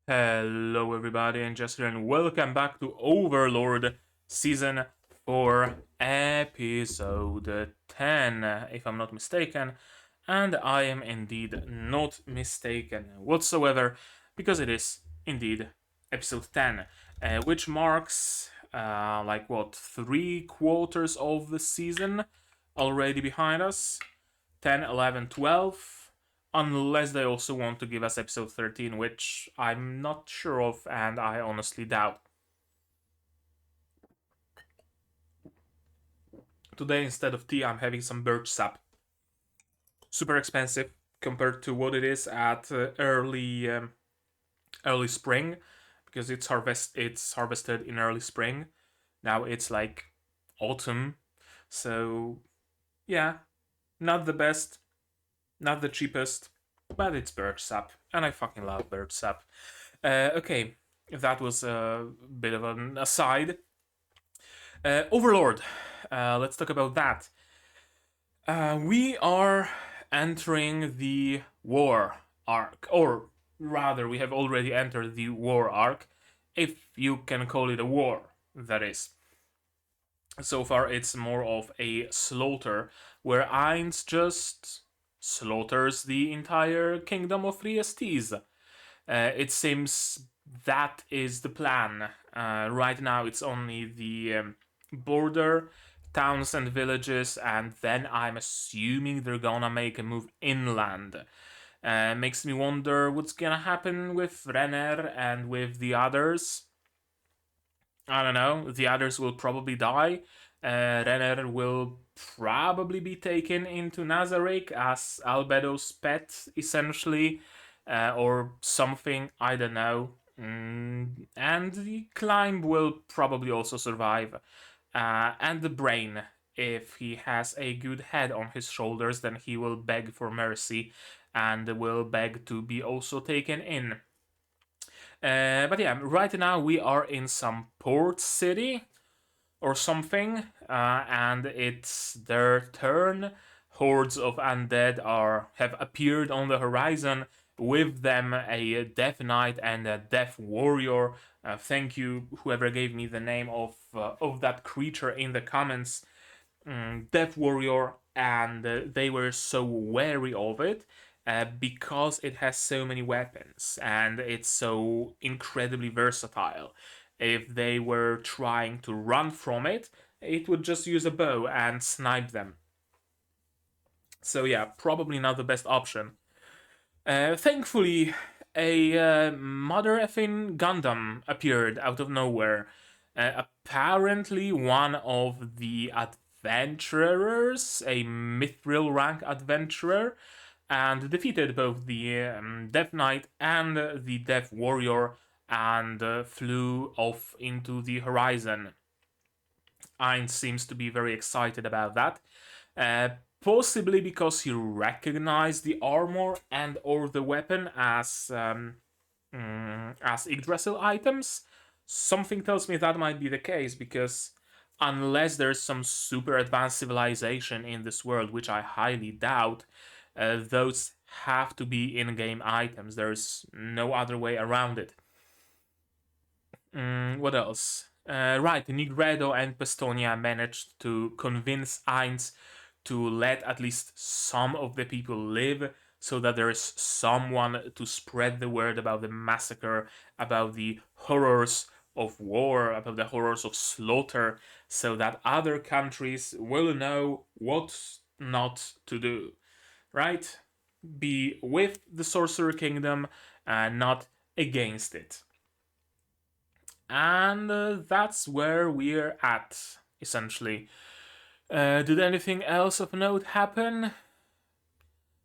Hello everybody, and Jester, and welcome back to Overlord Season 4, Episode 10, if I'm not mistaken. And I am indeed not mistaken whatsoever, because it is indeed Episode 10, which marks, 3 quarters of the season already behind us. 10, 11, 12, unless they also want to give us episode 13, which I'm not sure of and I honestly doubt. Today, instead of tea, I'm having some birch sap. Super expensive compared to what it is at early spring, because it's harvested in early spring. Now it's like autumn, so yeah, not the best, not the cheapest, but it's birch sap, and I fucking love birch sap. Okay, that was a bit of an aside. Overlord, let's talk about that. We are entering the war arc, or rather, we have already entered the war arc, if you can call it a war, that is. So far, it's more of a slaughter, where Ainz just slaughters the entire kingdom of 3STs. It seems that is the plan. Right now, it's only the border towns and villages, and then I'm assuming they're gonna make a move inland. Makes me wonder what's gonna happen with Renner and with the others. I don't know. The others will probably die. Renner will probably be taken into Nazarick as Albedo's pet, essentially, or something. I don't know. And the climb will probably also survive. And the brain, if he has a good head on his shoulders, then he will beg for mercy and will beg to be also taken in. But yeah, right now we are in some port city or something, and it's their turn. Hordes of undead have appeared on the horizon. With them, a Death Knight and a Death Warrior. Thank you, whoever gave me the name of that creature in the comments. Death Warrior, and they were so wary of it because it has so many weapons and it's so incredibly versatile. If they were trying to run from it, it would just use a bow and snipe them. So yeah, probably not the best option. Thankfully, a mother effing Gundam appeared out of nowhere. Apparently, one of the adventurers, a mithril rank adventurer, and defeated both the Death Knight and the Death Warrior and flew off into the horizon. Ainz seems to be very excited about that. Possibly because he recognized the armor and or the weapon as Yggdrasil items. Something tells me that might be the case, because unless there's some super advanced civilization in this world, which I highly doubt, those have to be in-game items. There's no other way around it. What else? Right, Nigredo and Pestonia managed to convince Ainz to let at least some of the people live, so that there is someone to spread the word about the massacre, about the horrors of war, about the horrors of slaughter, so that other countries will know what not to do. Right? Be with the Sorcerer Kingdom and not against it. And that's where we're at, essentially. Did anything else of note happen?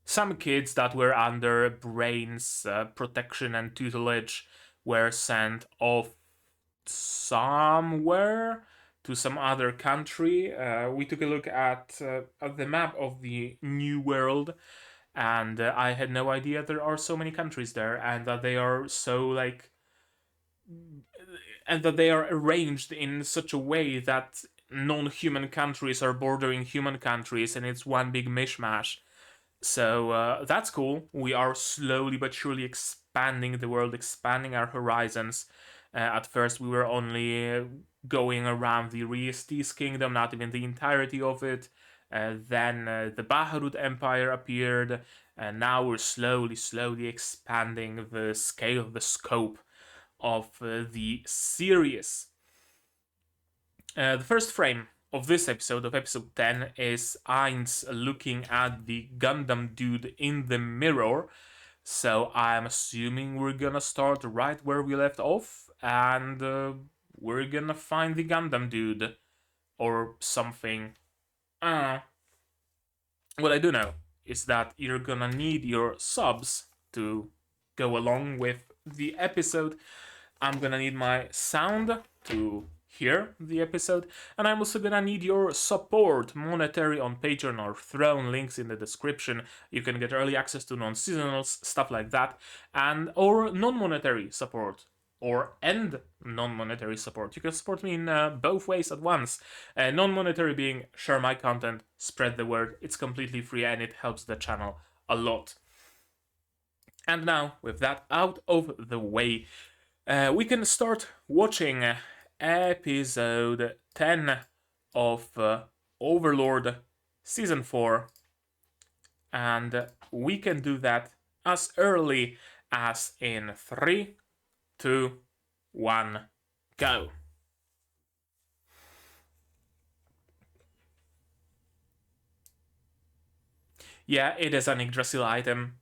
Some kids that were under Brain's protection and tutelage were sent off somewhere to some other country. We took a look at the map of the New World, and I had no idea there are so many countries there, and that they are and that they are arranged in such a way that non-human countries are bordering human countries, and it's one big mishmash. So that's cool. We are slowly but surely expanding the world, expanding our horizons. At first, we were only going around the Riestes kingdom, not even the entirety of it. Then the Baharut Empire appeared, and now we're slowly expanding the scale, the scope of the series. The first frame of this episode, of episode 10, is Ainz looking at the Gundam dude in the mirror. So I'm assuming we're gonna start right where we left off, and we're gonna find the Gundam dude or something. Uh, what I do know is that you're gonna need your subs to go along with the episode. I'm gonna need my sound to hear the episode, and I'm also gonna need your support, monetary on Patreon or Throne, links in the description. You can get early access to non-seasonals, stuff like that, and or non-monetary support or non-monetary support. You can support me in both ways at once. Non-monetary being share my content, spread the word. It's completely free and it helps the channel a lot. And now, with that out of the way, we can start watching episode 10 of Overlord Season 4. And we can do that as early as in 3, 2, 1, go. Yeah, it is an Yggdrasil item.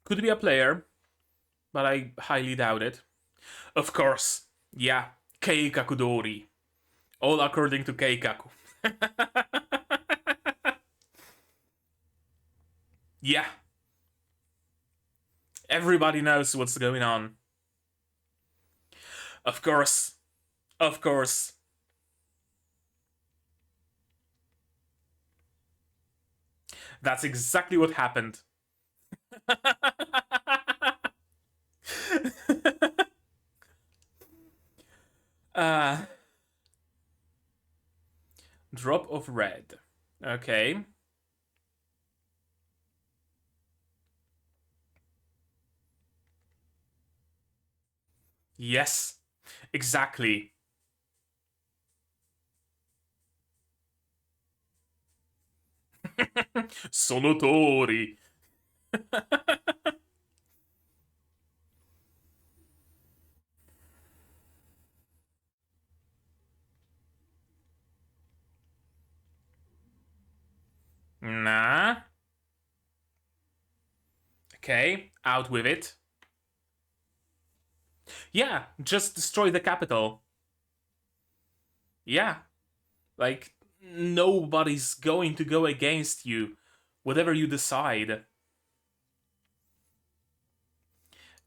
Could be a player, but I highly doubt it. Of course, yeah, Keikaku Dori. All according to Keikaku. Yeah. Everybody knows what's going on. Of course. Of course. That's exactly what happened. uh, Drop of red. Okay. Yes. Exactly. Sonotori. Nah. Okay. Out with it. Yeah. Just destroy the capital. Yeah. Like, nobody's going to go against you. Whatever you decide.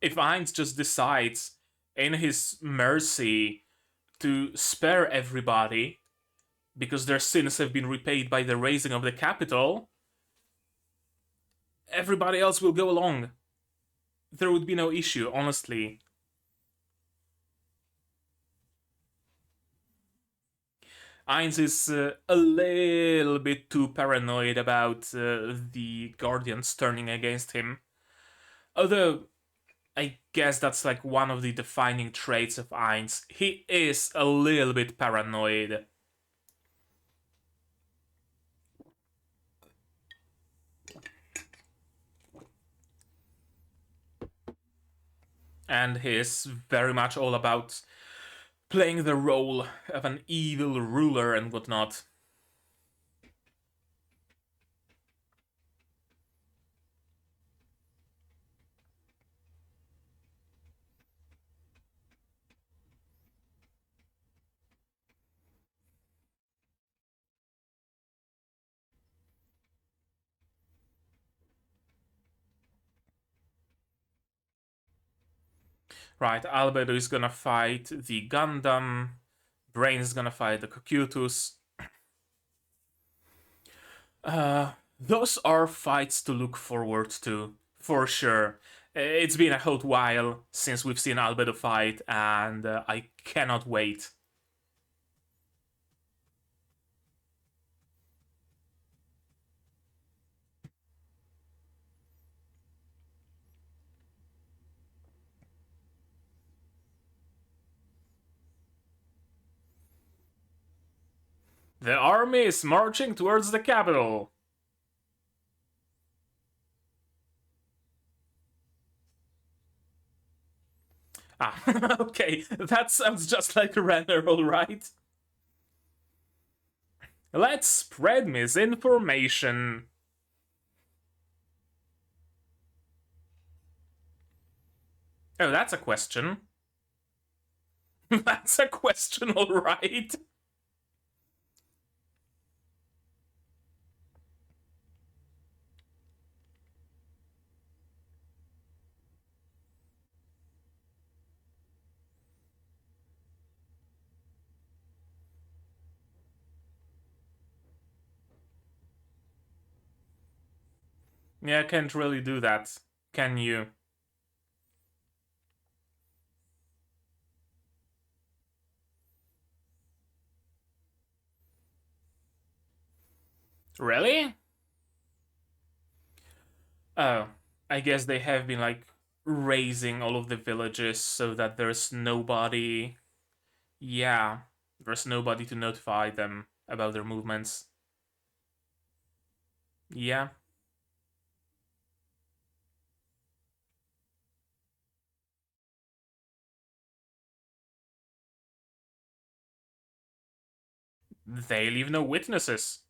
If Ainz just decides, in his mercy, to spare everybody because their sins have been repaid by the raising of the capital, everybody else will go along. There would be no issue, honestly. Ainz is a little bit too paranoid about the Guardians turning against him. Although, I guess that's like one of the defining traits of Ainz. He is a little bit paranoid. And he's very much all about playing the role of an evil ruler and whatnot. Right, Albedo is gonna fight the Gundam. Brain is gonna fight the Cocytus. Those are fights to look forward to, for sure. It's been a hot while since we've seen Albedo fight, and I cannot wait. The army is marching towards the capital. Ah, okay, that sounds just like a runner, alright. Let's spread misinformation. Oh, that's a question. That's a question, alright. Yeah, I can't really do that, can you? Really? Oh, I guess they have been like raising all of the villages so that there's nobody. Yeah, there's nobody to notify them about their movements. Yeah, they leave no witnesses.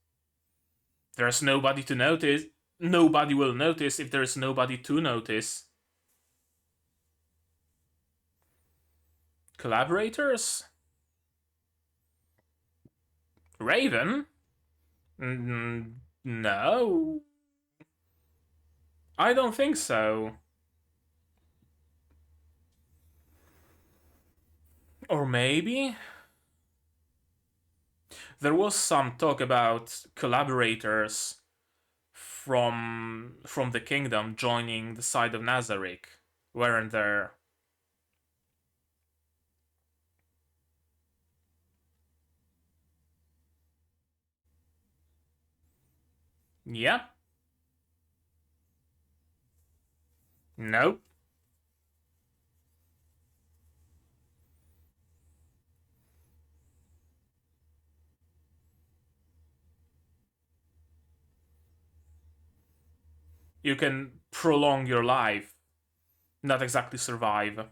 There's nobody to notice. Nobody will notice if there's nobody to notice. Collaborators? Raven? No. I don't think so. Or maybe? There was some talk about collaborators from the kingdom joining the side of Nazarick, weren't there? Yeah? Nope. You can prolong your life, not exactly survive.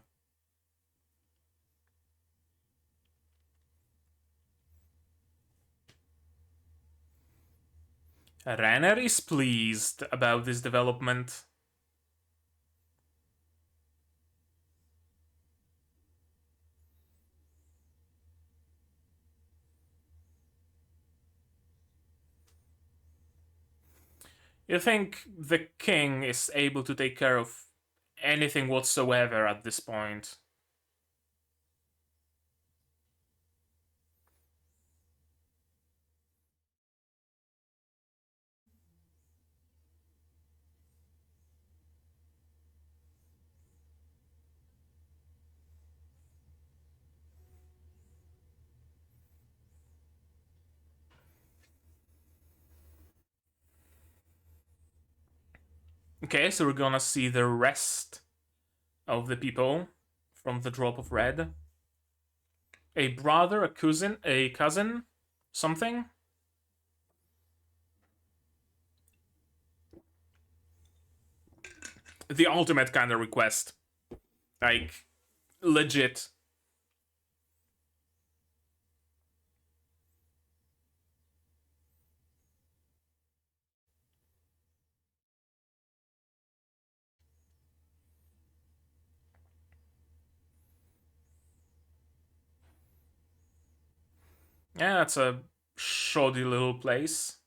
Renner is pleased about this development. You think the king is able to take care of anything whatsoever at this point? Okay, so we're gonna see the rest of the people from the drop of red. A brother, a cousin, something? The ultimate kind of request. Like, legit. Yeah, that's a shoddy little place.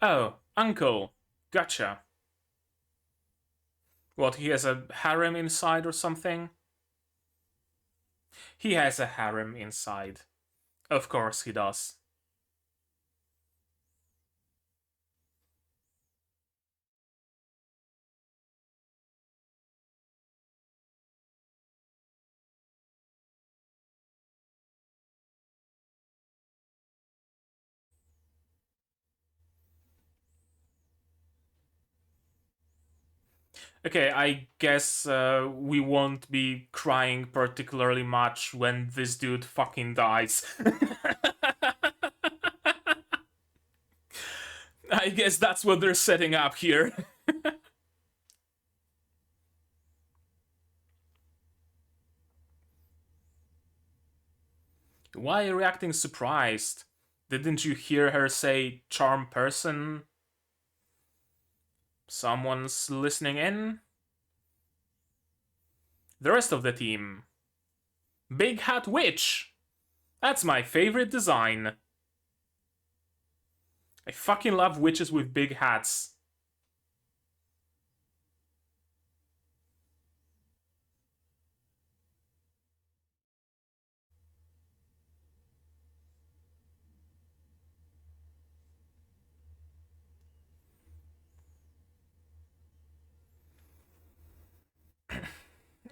Oh, uncle. Gotcha. What, he has a harem inside or something? He has a harem inside. Of course he does. Okay, I guess we won't be crying particularly much when this dude fucking dies. I guess that's what they're setting up here. Why are you reacting surprised? Didn't you hear her say charm person? Someone's listening in? The rest of the team. Big Hat Witch! That's my favorite design. I fucking love witches with big hats.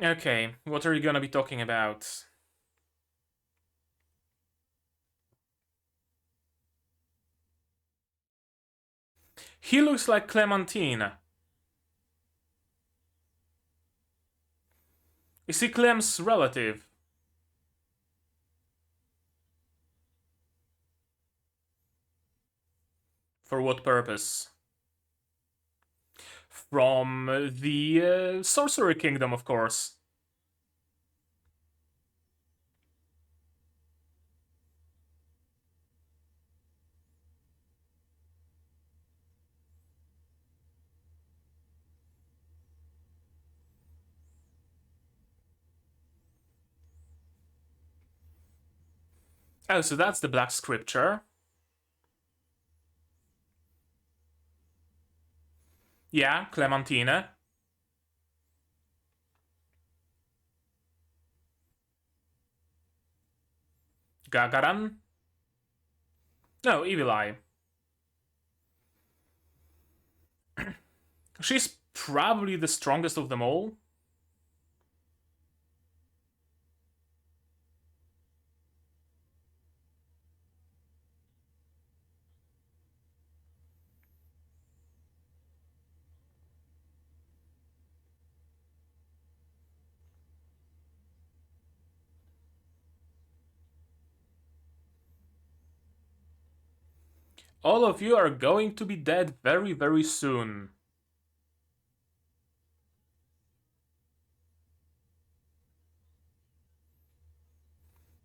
Okay, what are you gonna be talking about? He looks like Clementine. Is he Clem's relative? For what purpose? From the Sorcerer Kingdom, of course. Oh, so that's the Black Scripture. Yeah, Clementine. Gagaran? No, Evil Eye. She's probably the strongest of them all. All of you are going to be dead very, very soon.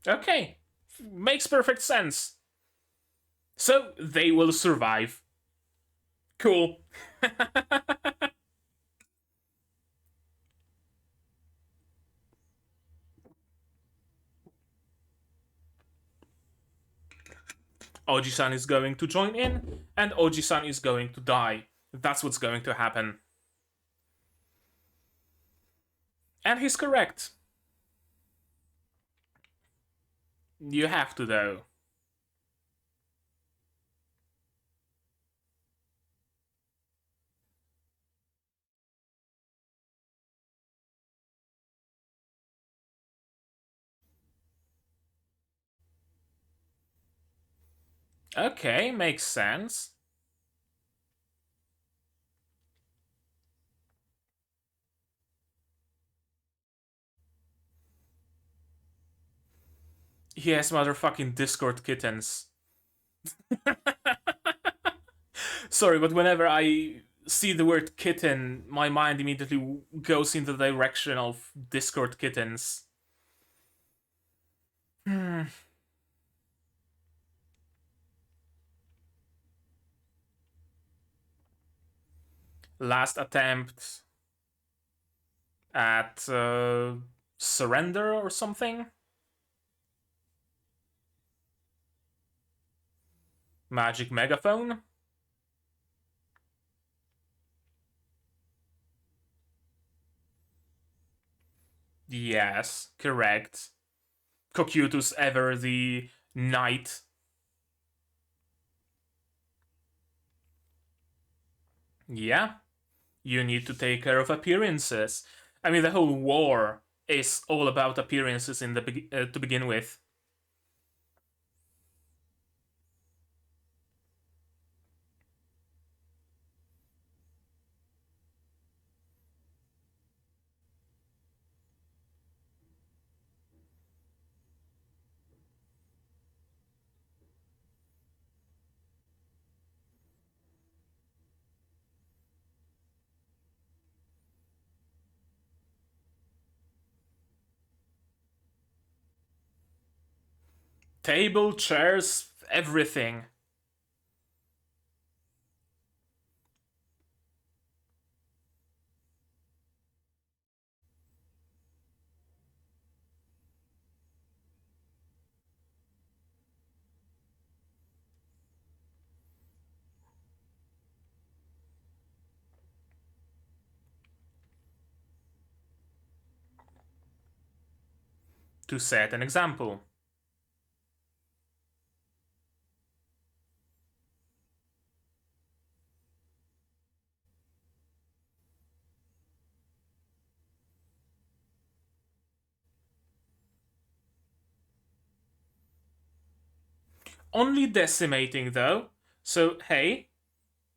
Okay, makes perfect sense. So they will survive. Cool. Oji-san is going to join in, and Oji-san is going to die. That's what's going to happen. And he's correct. You have to, though. Okay, makes sense. Yes, motherfucking Discord kittens. Sorry, but whenever I see the word kitten, my mind immediately goes in the direction of Discord kittens. Hmm. Last attempt at surrender or something? Magic megaphone? Yes, correct. Cocytus ever the knight. Yeah, you need to take care of appearances. I mean, the whole war is all about appearances in the to begin with. Table, chairs, everything. To set an example. Only decimating though, so hey,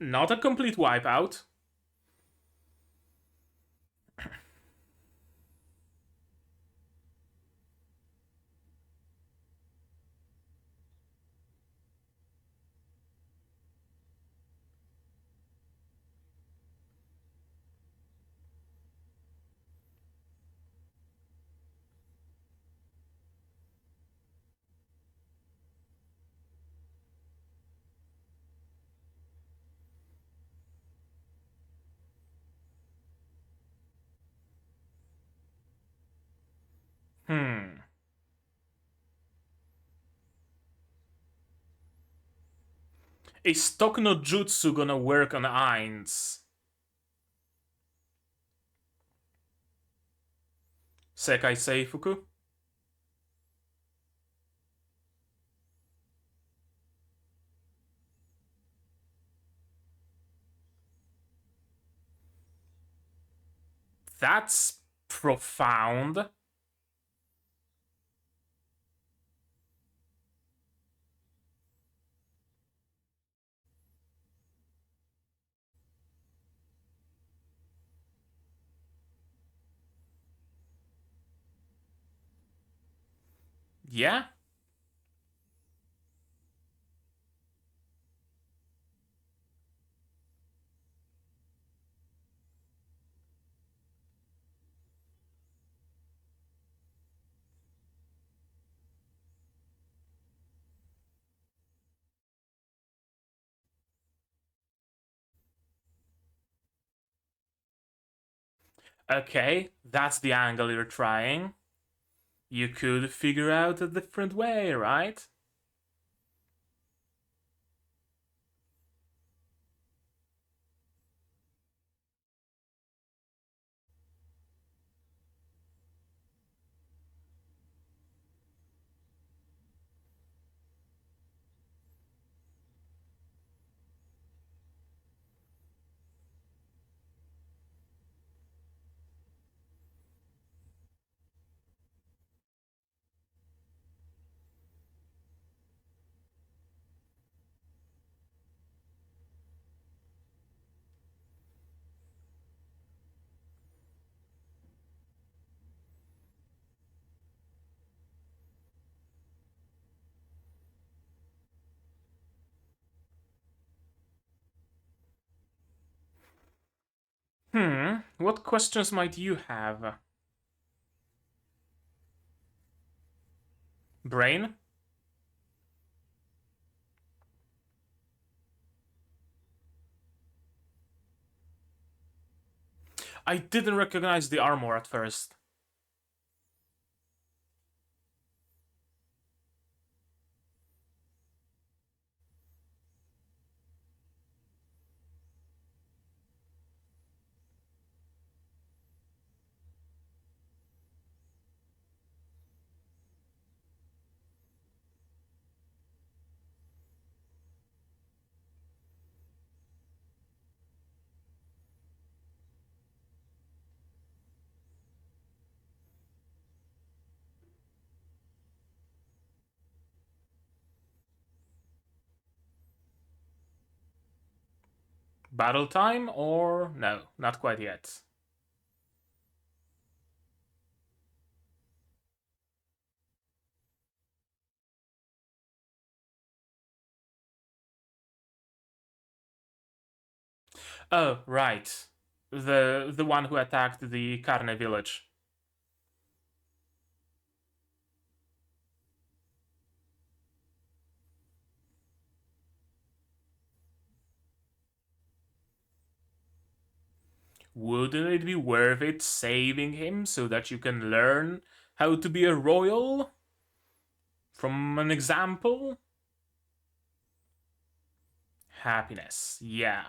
not a complete wipeout. Hmm. Is Stock no Jutsu gonna work on Ainz? Sekai Seifuku? That's profound. Yeah? Okay, that's the angle you're trying. You could figure out a different way, right? What questions might you have? Brain? I didn't recognize the armor at first. Battle time or no, not quite yet. Oh, right. The one who attacked the Carne village. Wouldn't it be worth it saving him so that you can learn how to be a royal? From an example? Happiness, yeah.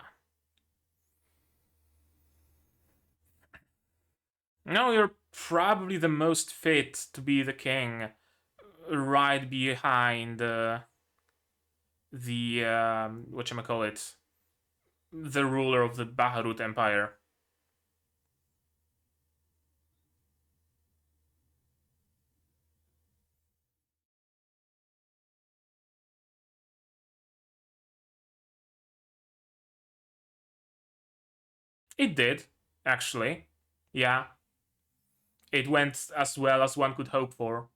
No, you're probably the most fit to be the king, right behind the whatchamacallit, the ruler of the Baharut Empire. It did, actually. Yeah, it went as well as one could hope for.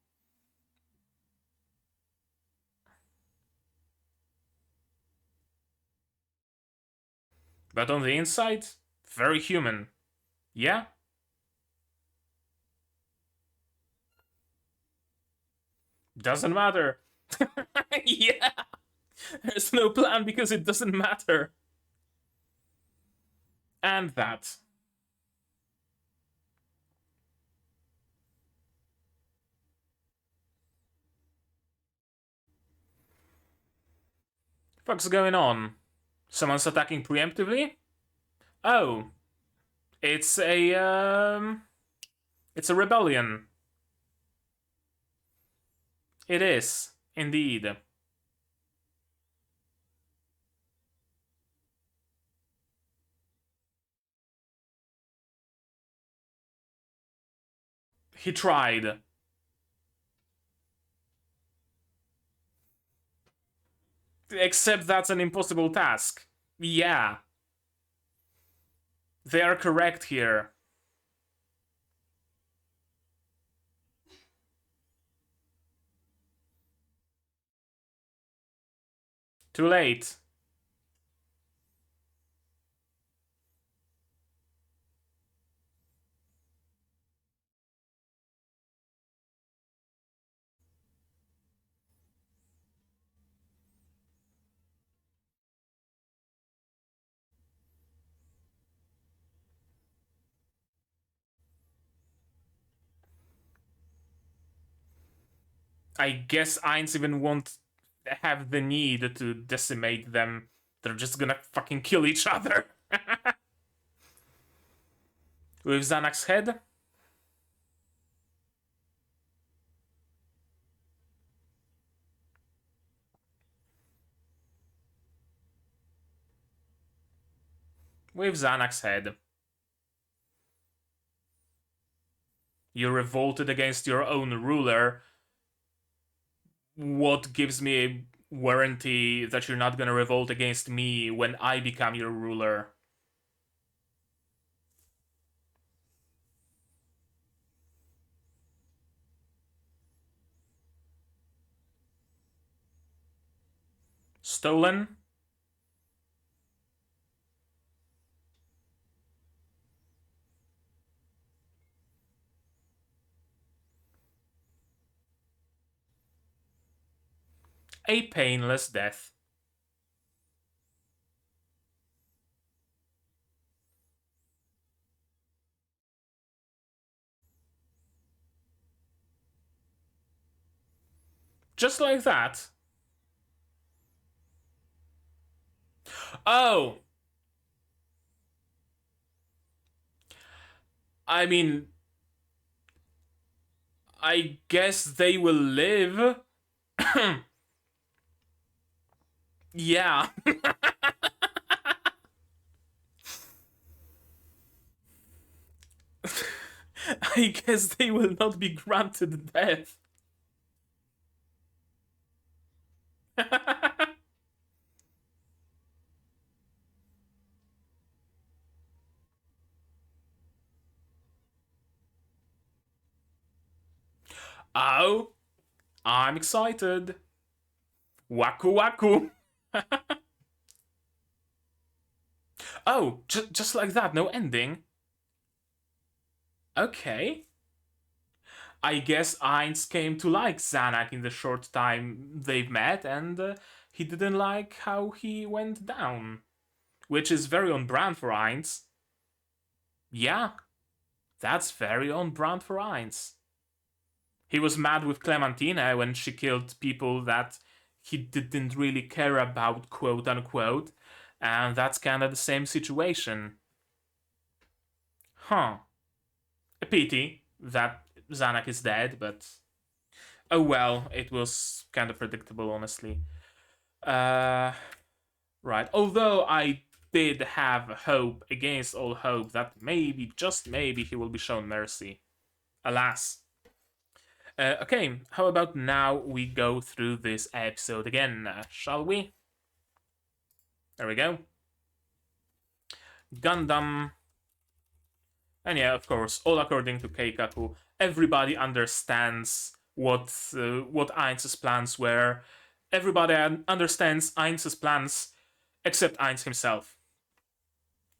But on the inside, very human. Yeah, doesn't matter. Yeah, there's no plan because it doesn't matter. And that. What's going on? Someone's attacking preemptively? Oh, it's it's a rebellion. It is, indeed. He tried. Except that's an impossible task. Yeah, they are correct here. Too late. I guess Ainz even won't have the need to decimate them. They're just gonna fucking kill each other. With Xanax's head? With Xanax's head. You revolted against your own ruler. What gives me a warranty that you're not gonna revolt against me when I become your ruler? Stolen? A painless death. Just like that. Oh! I mean, I guess they will live. Yeah. I guess they will not be granted death. Oh, I'm excited. Waku waku. Oh, just like that, no ending. Okay. I guess Ainz came to like Zanak in the short time they've met, and he didn't like how he went down, which is very on brand for Ainz. Yeah, that's very on brand for Ainz. He was mad with Clementina when she killed people that he didn't really care about, quote unquote, and that's kind of the same situation. Huh. A pity that Zanak is dead, but oh well, it was kind of predictable, honestly. Uh, right. Although I did have hope against all hope that maybe, just maybe, he will be shown mercy. Alas. Okay, how about now we go through this episode again, shall we? There we go. Gundam. And yeah, of course, all according to Keikaku, everybody understands what Ainz's plans were. Everybody understands Ainz's plans except Ainz himself.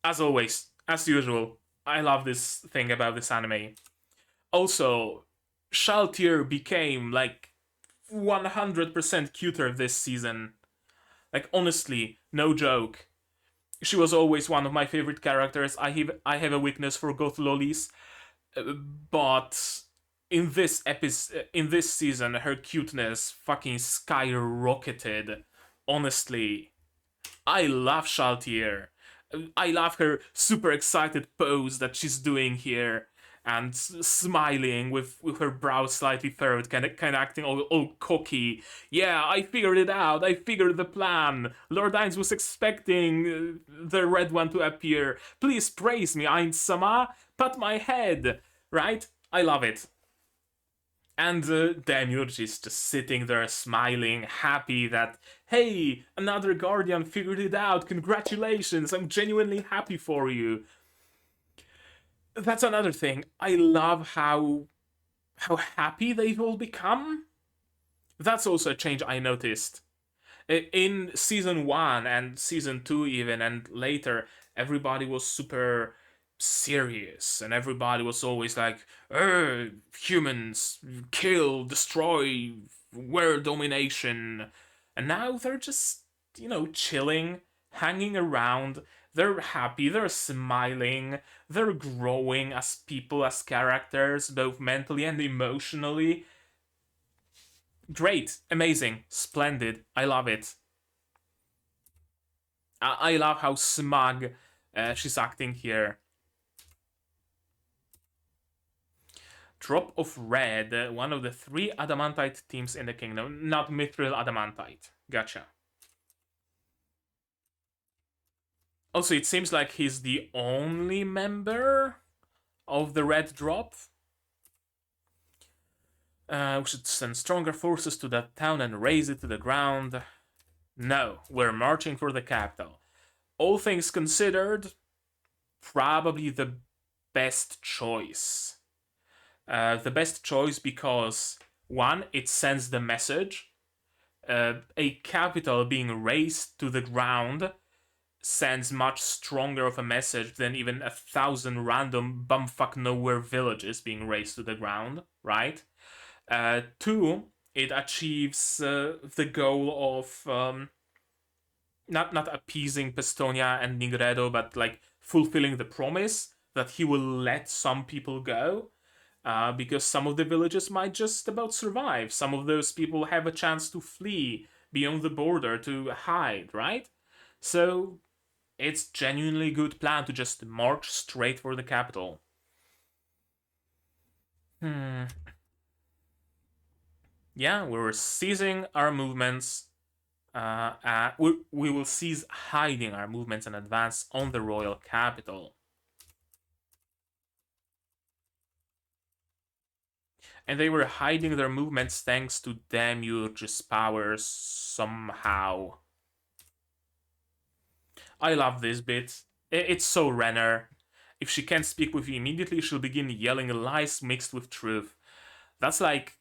As always, as usual, I love this thing about this anime. Also, Shaltier became like 100% cuter this season. Like honestly, no joke. She was always one of my favorite characters. I have a weakness for goth lollies, but in this season, her cuteness fucking skyrocketed. Honestly, I love Shaltier. I love her super excited pose that she's doing here and smiling with her brows slightly furrowed, kind of acting all cocky. Yeah, I figured it out. I figured the plan. Lord Ainz was expecting the red one to appear. Please praise me, Ainz-sama. Pat my head. Right? I love it. And Demiurge is just sitting there smiling, happy that, hey, another Guardian figured it out. Congratulations, I'm genuinely happy for you. That's another thing. I love how happy they've all become. That's also a change I noticed. In season 1 and season 2 even and later, everybody was super serious and everybody was always like, humans, kill, destroy, world domination. And now they're just, chilling, hanging around. They're happy, they're smiling, they're growing as people, as characters, both mentally and emotionally. Great, amazing, splendid. I love it. I love how smug she's acting here. Drop of Red, one of the 3 Adamantite teams in the kingdom, not Mithril Adamantite. Gotcha. Also, it seems like he's the only member of the Red Drop. We should send stronger forces to that town and raze it to the ground. No, we're marching for the capital. All things considered, probably the best choice. The best choice because, one, it sends the message. A capital being razed to the ground sends much stronger of a message than even 1,000 random bumfuck nowhere villages being razed to the ground, right? Two, it achieves the goal of not appeasing Pestonia and Nigredo, but like fulfilling the promise that he will let some people go. Because some of the villages might just about survive. Some of those people have a chance to flee beyond the border to hide, right? So it's genuinely good plan to just march straight for the capital. Hmm. Yeah, we're seizing our movements. We will cease hiding our movements and advance on the royal capital. And they were hiding their movements thanks to Demiurge's powers somehow. I love this bit. It's so Renner. If she can't speak with you immediately, she'll begin yelling lies mixed with truth. That's like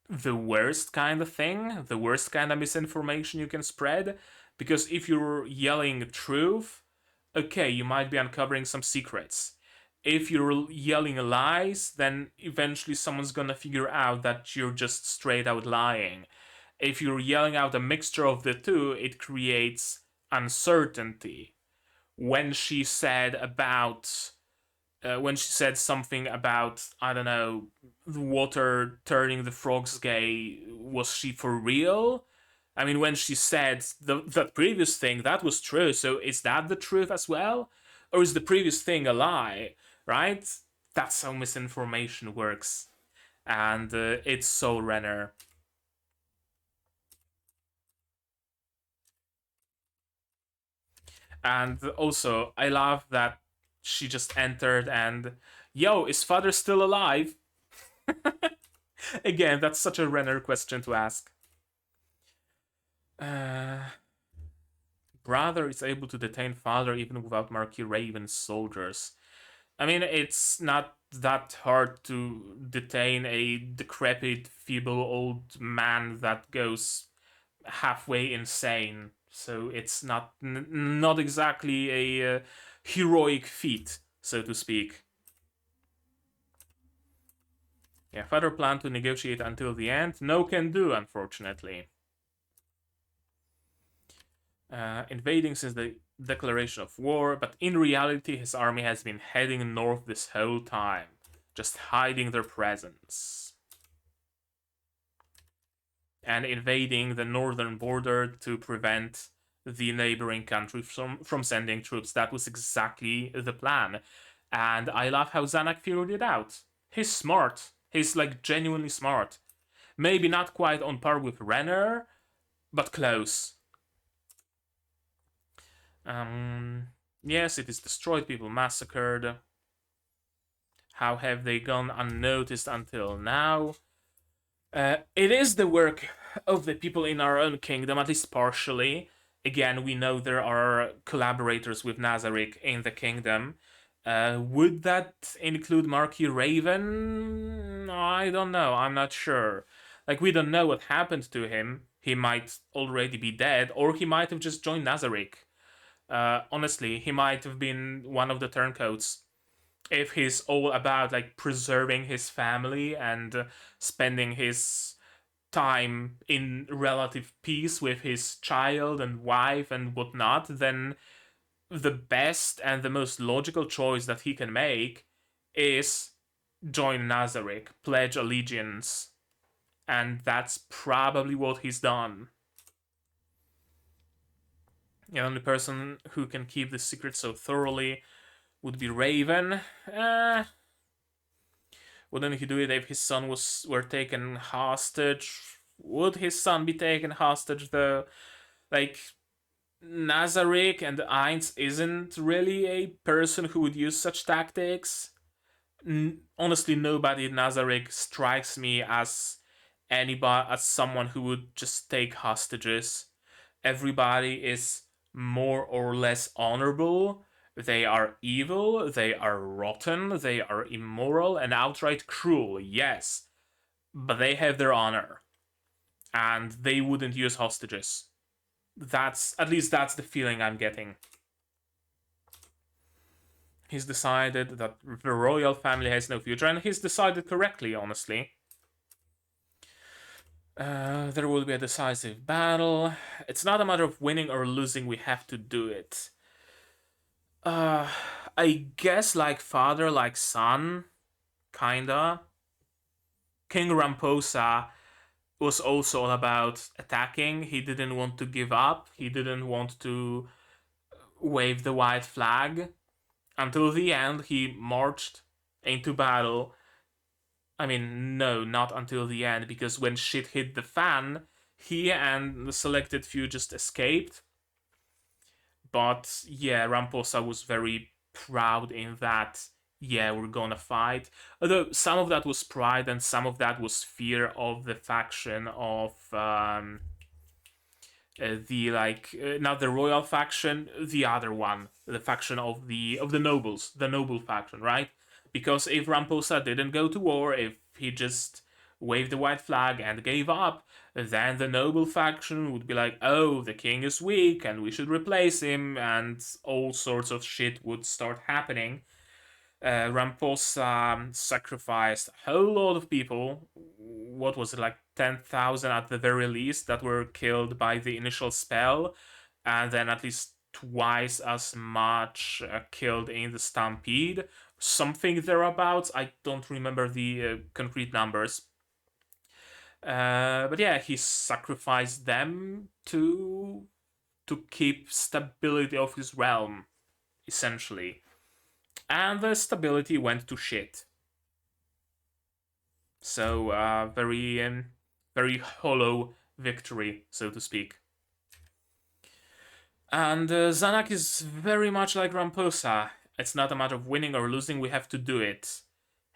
the worst kind of thing, the worst kind of misinformation you can spread. Because if you're yelling truth, okay, you might be uncovering some secrets. If you're yelling lies, then eventually someone's gonna figure out that you're just straight out lying. If you're yelling out a mixture of the two, it creates uncertainty. When she said about when she said something about, I don't know, the water turning the frogs gay, was she for real? I mean, when she said the previous thing, that was true. So is that the truth as well, or is the previous thing a lie? Right? That's how misinformation works, and it's so Renner. And also, I love that she just entered and, yo, is father still alive? Again, that's such a Renner question to ask. Uh, Brother is able to detain father even without Marquis Raven's soldiers. I mean, it's not that hard to detain a decrepit, feeble old man that goes halfway insane. So it's not exactly a heroic feat, so to speak. Yeah, father planned to negotiate until the end. No can do, unfortunately. Invading since the declaration of war, but in reality, his army has been heading north this whole time, just hiding their presence. And invading the northern border to prevent the neighboring country from sending troops. That was exactly the plan. And I love how Zanak figured it out. He's smart. He's like genuinely smart. Maybe not quite on par with Renner, but close. Um, yes, it is destroyed, people massacred. How have they gone unnoticed until now? It is the work of the people in our own kingdom, at least partially. Again, we know there are collaborators with Nazarick in the kingdom. Would that include Marquis Raven? I don't know. I'm not sure. Like, we don't know what happened to him. He might already be dead, or he might have just joined Nazarick. Honestly, he might have been one of the turncoats if he's all about like preserving his family and spending his time in relative peace with his child and wife and whatnot, then the best and the most logical choice that he can make is join Nazarick, pledge allegiance, and that's probably what he's done. The only person who can keep the secret so thoroughly would be Raven. Wouldn't he do it if his son were taken hostage? Would his son be taken hostage though? Like, Nazarick and Ainz isn't really a person who would use such tactics. Honestly, nobody in Nazarick strikes me as anybody as someone who would just take hostages. Everybody is more or less honorable. They are evil, they are rotten, they are immoral and outright cruel, yes, but they have their honor, and they wouldn't use hostages. That's at least that's the feeling I'm getting. He's decided that the royal family has no future, and he's decided correctly, honestly. There will be a decisive battle. It's not a matter of winning or losing, we have to do it. Uh, I guess like father, like son, kinda. King Ramposa was also all about attacking. He didn't want to give up. He didn't want to wave the white flag. Until the end, he marched into battle. I mean, no, not until the end, because when shit hit the fan, he and the selected few just escaped. But yeah, Ramposa was very proud in that, yeah, we're gonna fight. Although some of that was pride and some of that was fear of the faction of the like not the royal faction, the other one, the faction of the nobles, the noble faction, right? Because if Ramposa didn't go to war, if he just waved the white flag and gave up, then the noble faction would be like, oh, the king is weak and we should replace him, and all sorts of shit would start happening. Ramposa sacrificed a whole lot of people. What was it, like 10,000 at the very least, that were killed by the initial spell, and then at least twice as much killed in the stampede. something thereabouts. I don't remember the concrete numbers. But yeah, he sacrificed them to keep stability of his realm, essentially. And the stability went to shit. So very hollow victory, so to speak. And Zanak is very much like Ramposa. It's not a matter of winning or losing, we have to do it.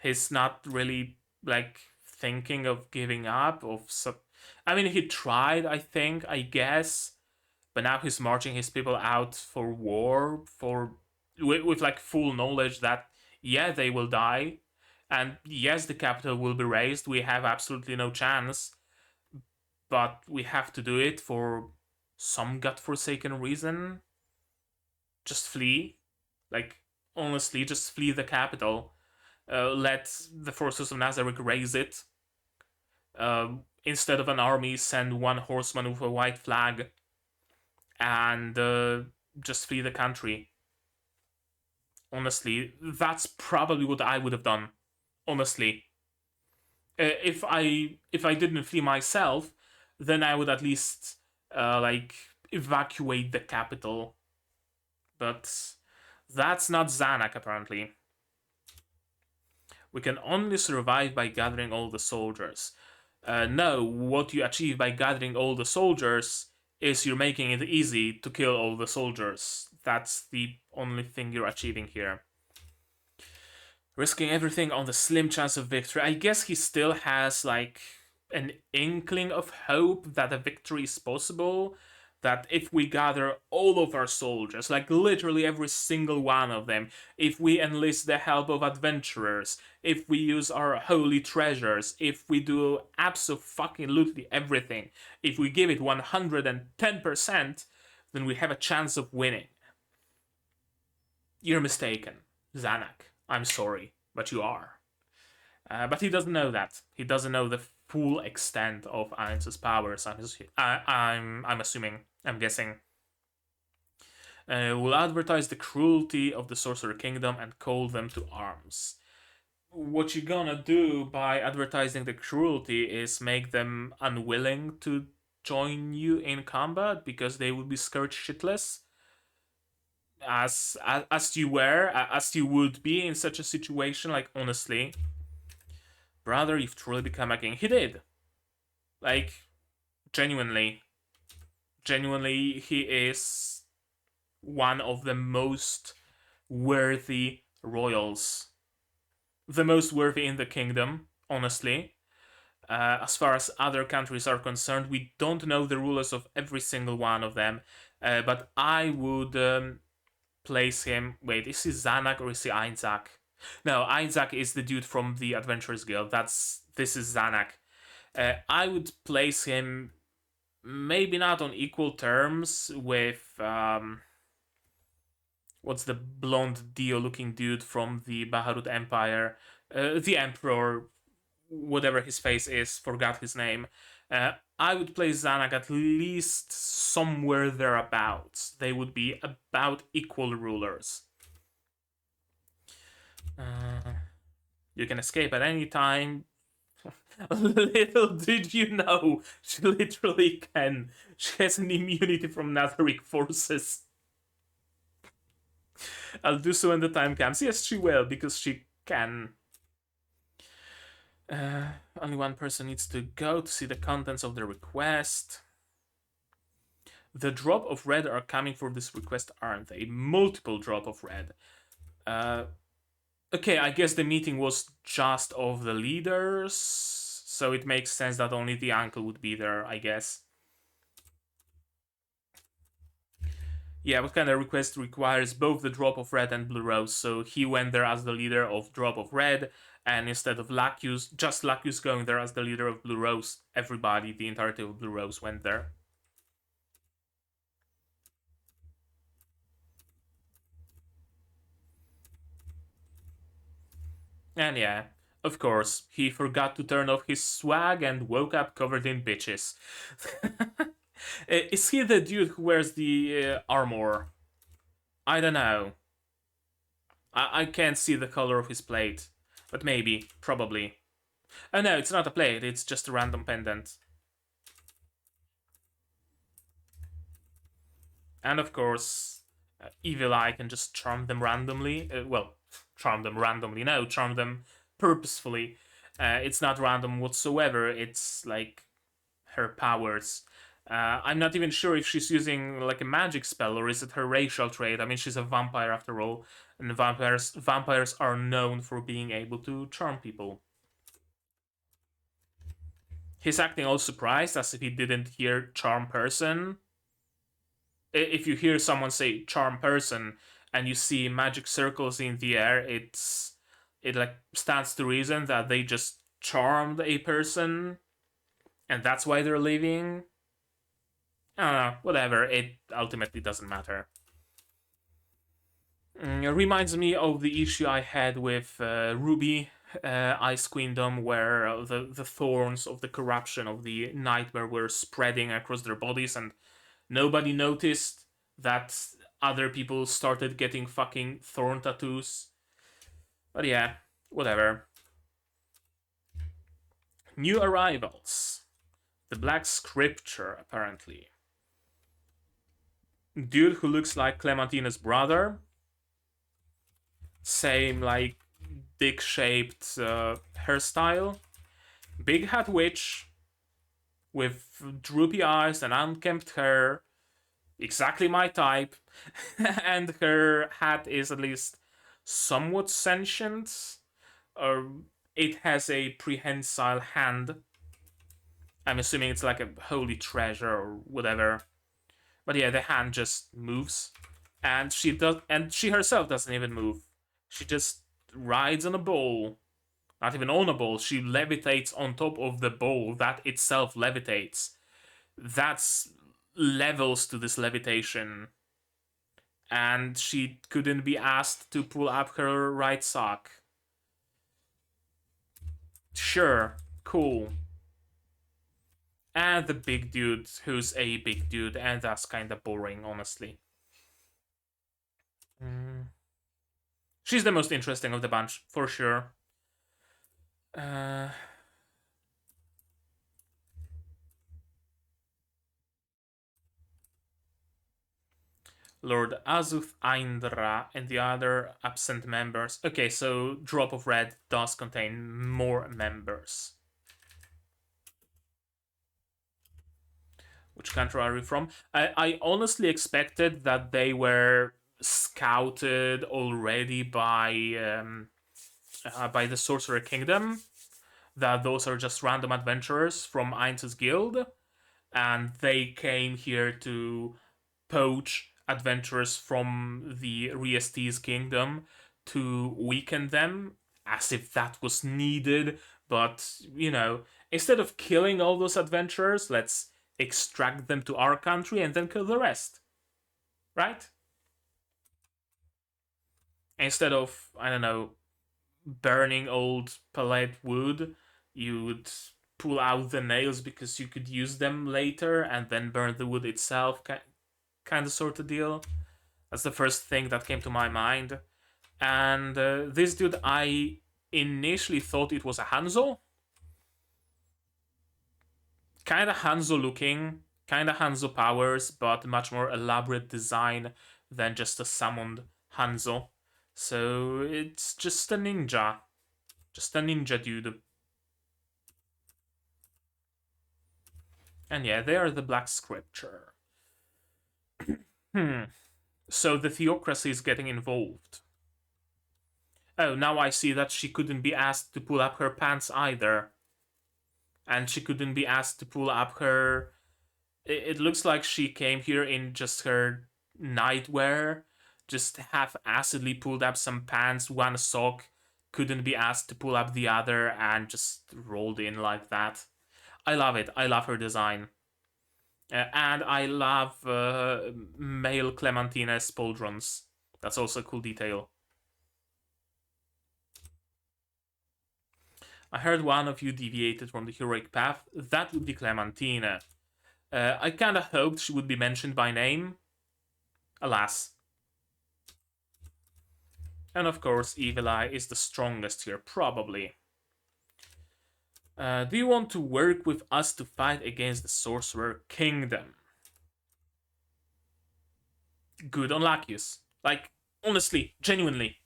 He's not really like thinking of giving up. I mean, he tried, I guess, but now he's marching his people out for war with like full knowledge that yeah, they will die, and yes, the capital will be razed. We have absolutely no chance, but we have to do it for some godforsaken reason. Just flee. Like, honestly, just flee the capital. Let the forces of Nazarick raise it. Instead of an army, send one horseman with a white flag and just flee the country. Honestly, that's probably what I would have done. Honestly, if I didn't flee myself, then I would at least like evacuate the capital. But that's not Zanak apparently. We can only survive by gathering all the soldiers. No, what you achieve by gathering all the soldiers is you're making it easy to kill all the soldiers. That's the only thing you're achieving here. Risking everything on the slim chance of victory. I guess he still has like an inkling of hope that a victory is possible. That if we gather all of our soldiers, like literally every single one of them, if we enlist the help of adventurers, if we use our holy treasures, if we do absolutely everything, if we give it 110%, then we have a chance of winning. You're mistaken, Zanak. I'm sorry, but you are. But he doesn't know that. He doesn't know the full extent of Ainz's powers. I'm assuming. I'm guessing. Will advertise the cruelty of the Sorcerer Kingdom and call them to arms. What you're gonna do by advertising the cruelty is make them unwilling to join you in combat because they would be scared shitless as you were, as you would be in such a situation. Like, honestly, brother, you've truly become a king. He did. Like, genuinely, he is one of the most worthy royals, the most worthy in the kingdom. Honestly, as far as other countries are concerned, we don't know the rulers of every single one of them, but I would place him. Wait, is he Zanak or is he Ainzak? No, Ainzak is the dude from the Adventurers Guild. This is Zanak. I would place him maybe not on equal terms with what's the blonde Dio-looking dude from the Baharut Empire, the Emperor, whatever his face is. Forgot his name. I would place Zanak at least somewhere thereabouts. They would be about equal rulers. You can escape at any time. Little did you know, she literally can. She has an immunity from Nazarick forces. I'll do so when the time comes. Yes, she will, because she can. Only one person needs to go to see the contents of the request. The drop of red are coming for this request, aren't they? Multiple drop of red. Okay, I guess the meeting was just of the leaders, so it makes sense that only the uncle would be there, I guess. Yeah, what kind of request requires both the drop of red and blue rose? So he went there as the leader of drop of red, and instead of just Lacus going there as the leader of blue rose, everybody, the entirety of blue rose went there. And yeah, of course, he forgot to turn off his swag and woke up covered in bitches. Is he the dude who wears the armor? I don't know. I can't see the color of his plate, but maybe, probably. Oh no, it's not a plate, it's just a random pendant. And of course, Evil Eye can just charm them randomly. Well, charm them randomly. No, charm them purposefully. It's not random whatsoever. It's like her powers. I'm not even sure if she's using like a magic spell or is it her racial trait. I mean, she's a vampire after all, and vampires are known for being able to charm people. He's acting all surprised as if he didn't hear charm person. If you hear someone say charm person and you see magic circles in the air, it like stands to reason that they just charmed a person and that's why they're leaving. I don't know, whatever. It ultimately doesn't matter. It reminds me of the issue I had with Ruby Ice Queendom, where the thorns of the corruption of the nightmare were spreading across their bodies, and nobody noticed that other people started getting fucking thorn tattoos. But yeah, whatever. New arrivals. The Black Scripture, apparently. Dude who looks like Clementina's brother. Same, like, dick shaped hairstyle. Big hat witch with droopy eyes and unkempt hair. Exactly my type. And her hat is at least somewhat sentient. Or it has a prehensile hand. I'm assuming it's like a holy treasure or whatever. But yeah, the hand just moves. And she herself doesn't even move. She just rides on a ball. Not even on a ball, she levitates on top of the ball that itself levitates. That's levels to this levitation. And she couldn't be asked to pull up her right sock. Sure, cool. And the big dude, who's a big dude, and that's kind of boring, honestly. Mm. She's the most interesting of the bunch, for sure. Uh, Lord Azuth Aindra and the other absent members. Okay, so Drop of Red does contain more members. Which country are you from? I honestly expected that they were scouted already by the Sorcerer Kingdom. That those are just random adventurers from Ainz's guild, and they came here to poach adventurers from the Riestes kingdom to weaken them, as if that was needed. But, instead of killing all those adventurers, let's extract them to our country and then kill the rest. Right? Instead of, I don't know, burning old pallet wood, you would pull out the nails because you could use them later and then burn the wood itself, kind of sort of deal. That's the first thing that came to my mind. And this dude, I initially thought it was a Hanzo. Kind of Hanzo looking, kind of Hanzo powers, but much more elaborate design than just a summoned Hanzo. So it's just a ninja. Just a ninja dude. And yeah, they are the Black Scripture. So the theocracy is getting involved. Oh, now I see that she couldn't be asked to pull up her pants either. And she couldn't be asked to pull up her. It looks like she came here in just her nightwear, just half acidly pulled up some pants, one sock, couldn't be asked to pull up the other, and just rolled in like that. I love it. I love her design. And I love male Clementina's pauldrons. That's also a cool detail. I heard one of you deviated from the heroic path. That would be Clementina. I kinda hoped she would be mentioned by name. Alas. And of course, Evil Eye is the strongest here, probably. Do you want to work with us to fight against the Sorcerer Kingdom? Good on Lacus. Like, honestly, genuinely.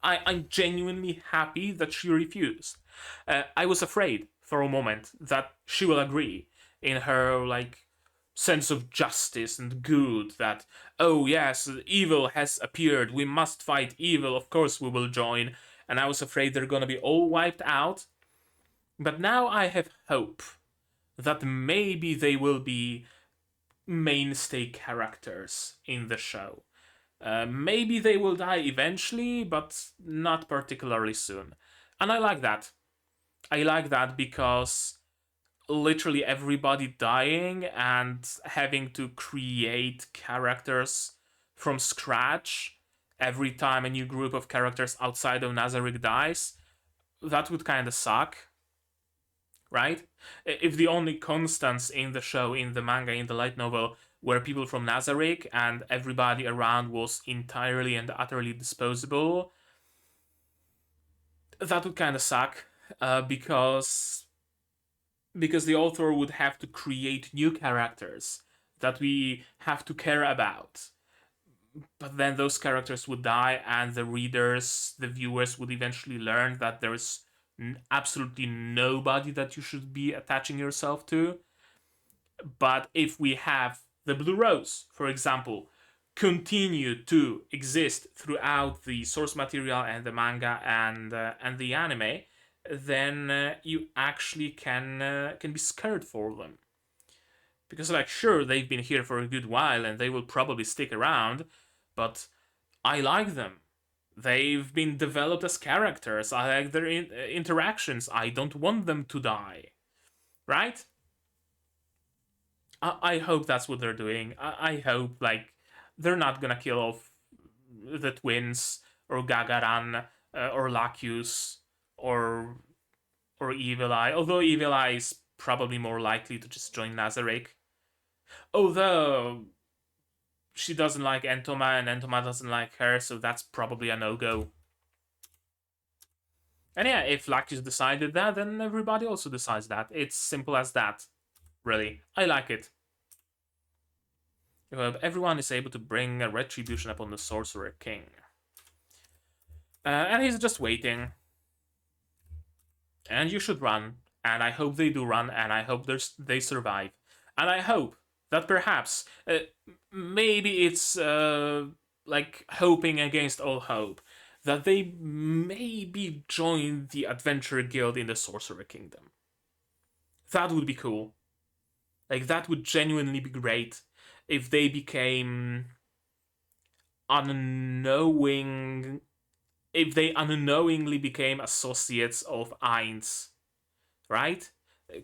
I'm genuinely happy that she refused. I was afraid for a moment that she will agree in her, like, sense of justice and good that, oh yes, evil has appeared, we must fight evil, of course we will join. And I was afraid they're gonna be all wiped out. But now I have hope that maybe they will be mainstay characters in the show. Maybe they will die eventually, but not particularly soon. And I like that. I like that because literally everybody dying and having to create characters from scratch every time a new group of characters outside of Nazarick dies, that would kind of suck, right? If the only constants in the show, in the manga, in the light novel were people from Nazarick and everybody around was entirely and utterly disposable, that would kind of suck because the author would have to create new characters that we have to care about. But then those characters would die, and the readers, the viewers, would eventually learn that there is absolutely nobody that you should be attaching yourself to. But if we have the Blue Rose, for example, continue to exist throughout the source material and the manga and the anime, then you actually can be scared for them. Because, like, sure, they've been here for a good while and they will probably stick around, but I like them. They've been developed as characters. I like their interactions. I don't want them to die. Right? I hope that's what they're doing. I hope, like, they're not gonna kill off the twins or Gagaran or Lacus or Evil Eye. Although Evil Eye is probably more likely to just join Nazarick. Although she doesn't like Entoma and Entoma doesn't like her, so that's probably a no-go. And yeah, if Lacus decided that, then everybody also decides that. It's simple as that, really. I like it. Everyone is able to bring a retribution upon the Sorcerer King. And he's just waiting. And you should run. And I hope they do run, and I hope they survive. And I hope that perhaps, maybe it's like hoping against all hope, that they maybe join the Adventure Guild in the Sorcerer Kingdom. That would be cool. Like, that would genuinely be great if they became unknowing. If they unknowingly became associates of Ainz, right?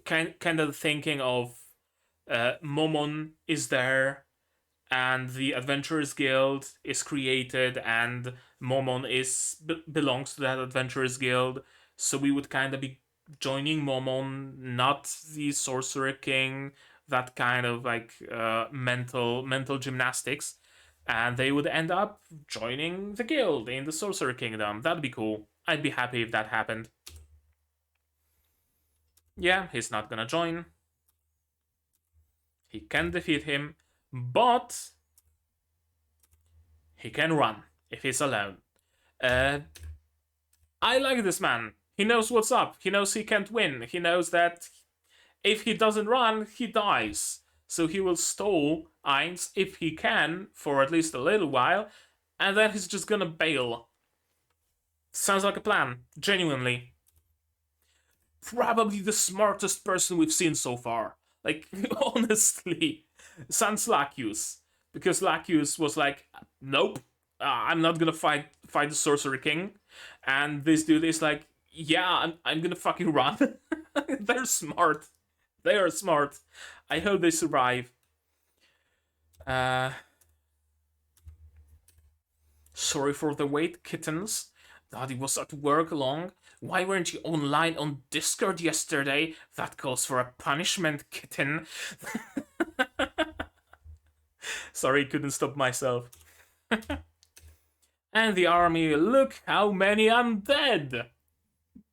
Kind of thinking of Momon is there, and the Adventurers Guild is created, and Momon belongs to that Adventurers Guild. So we would kind of be joining Momon, not the Sorcerer King. That kind of like mental gymnastics, and they would end up joining the guild in the Sorcerer Kingdom. That'd be cool. I'd be happy if that happened. Yeah, he's not gonna join. He can defeat him, but he can run if he's alone. Uh, I like this man. He knows what's up. He knows he can't win. He knows that if he doesn't run, he dies. So he will stall Ainz if he can for at least a little while, and then he's just gonna bail. Sounds like a plan, genuinely. Probably the smartest person we've seen so far. Like, honestly, sans Lacus. Because Lacus was like, nope, I'm not gonna fight the Sorcerer King. And this dude is like, yeah, I'm gonna fucking run. They're smart. They are smart. I hope they survive. Sorry for the wait, kittens. Daddy was at work long. Why weren't you online on Discord yesterday? That calls for a punishment, kitten. Sorry, couldn't stop myself. And the army, look how many undead!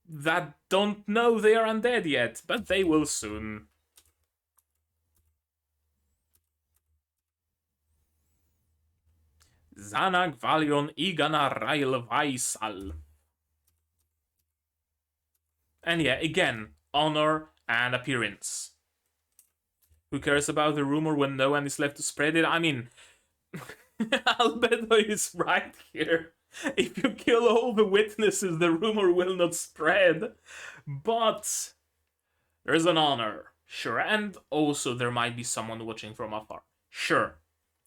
That don't know they are undead yet, but they will soon. Zanag Valion Igana Rail Vaisal. And yeah, again, honor and appearance. Who cares about the rumor when no one is left to spread it? I mean, Albedo is right here. If you kill all the witnesses, the rumor will not spread. But there's an honor, sure, and also there might be someone watching from afar. Sure,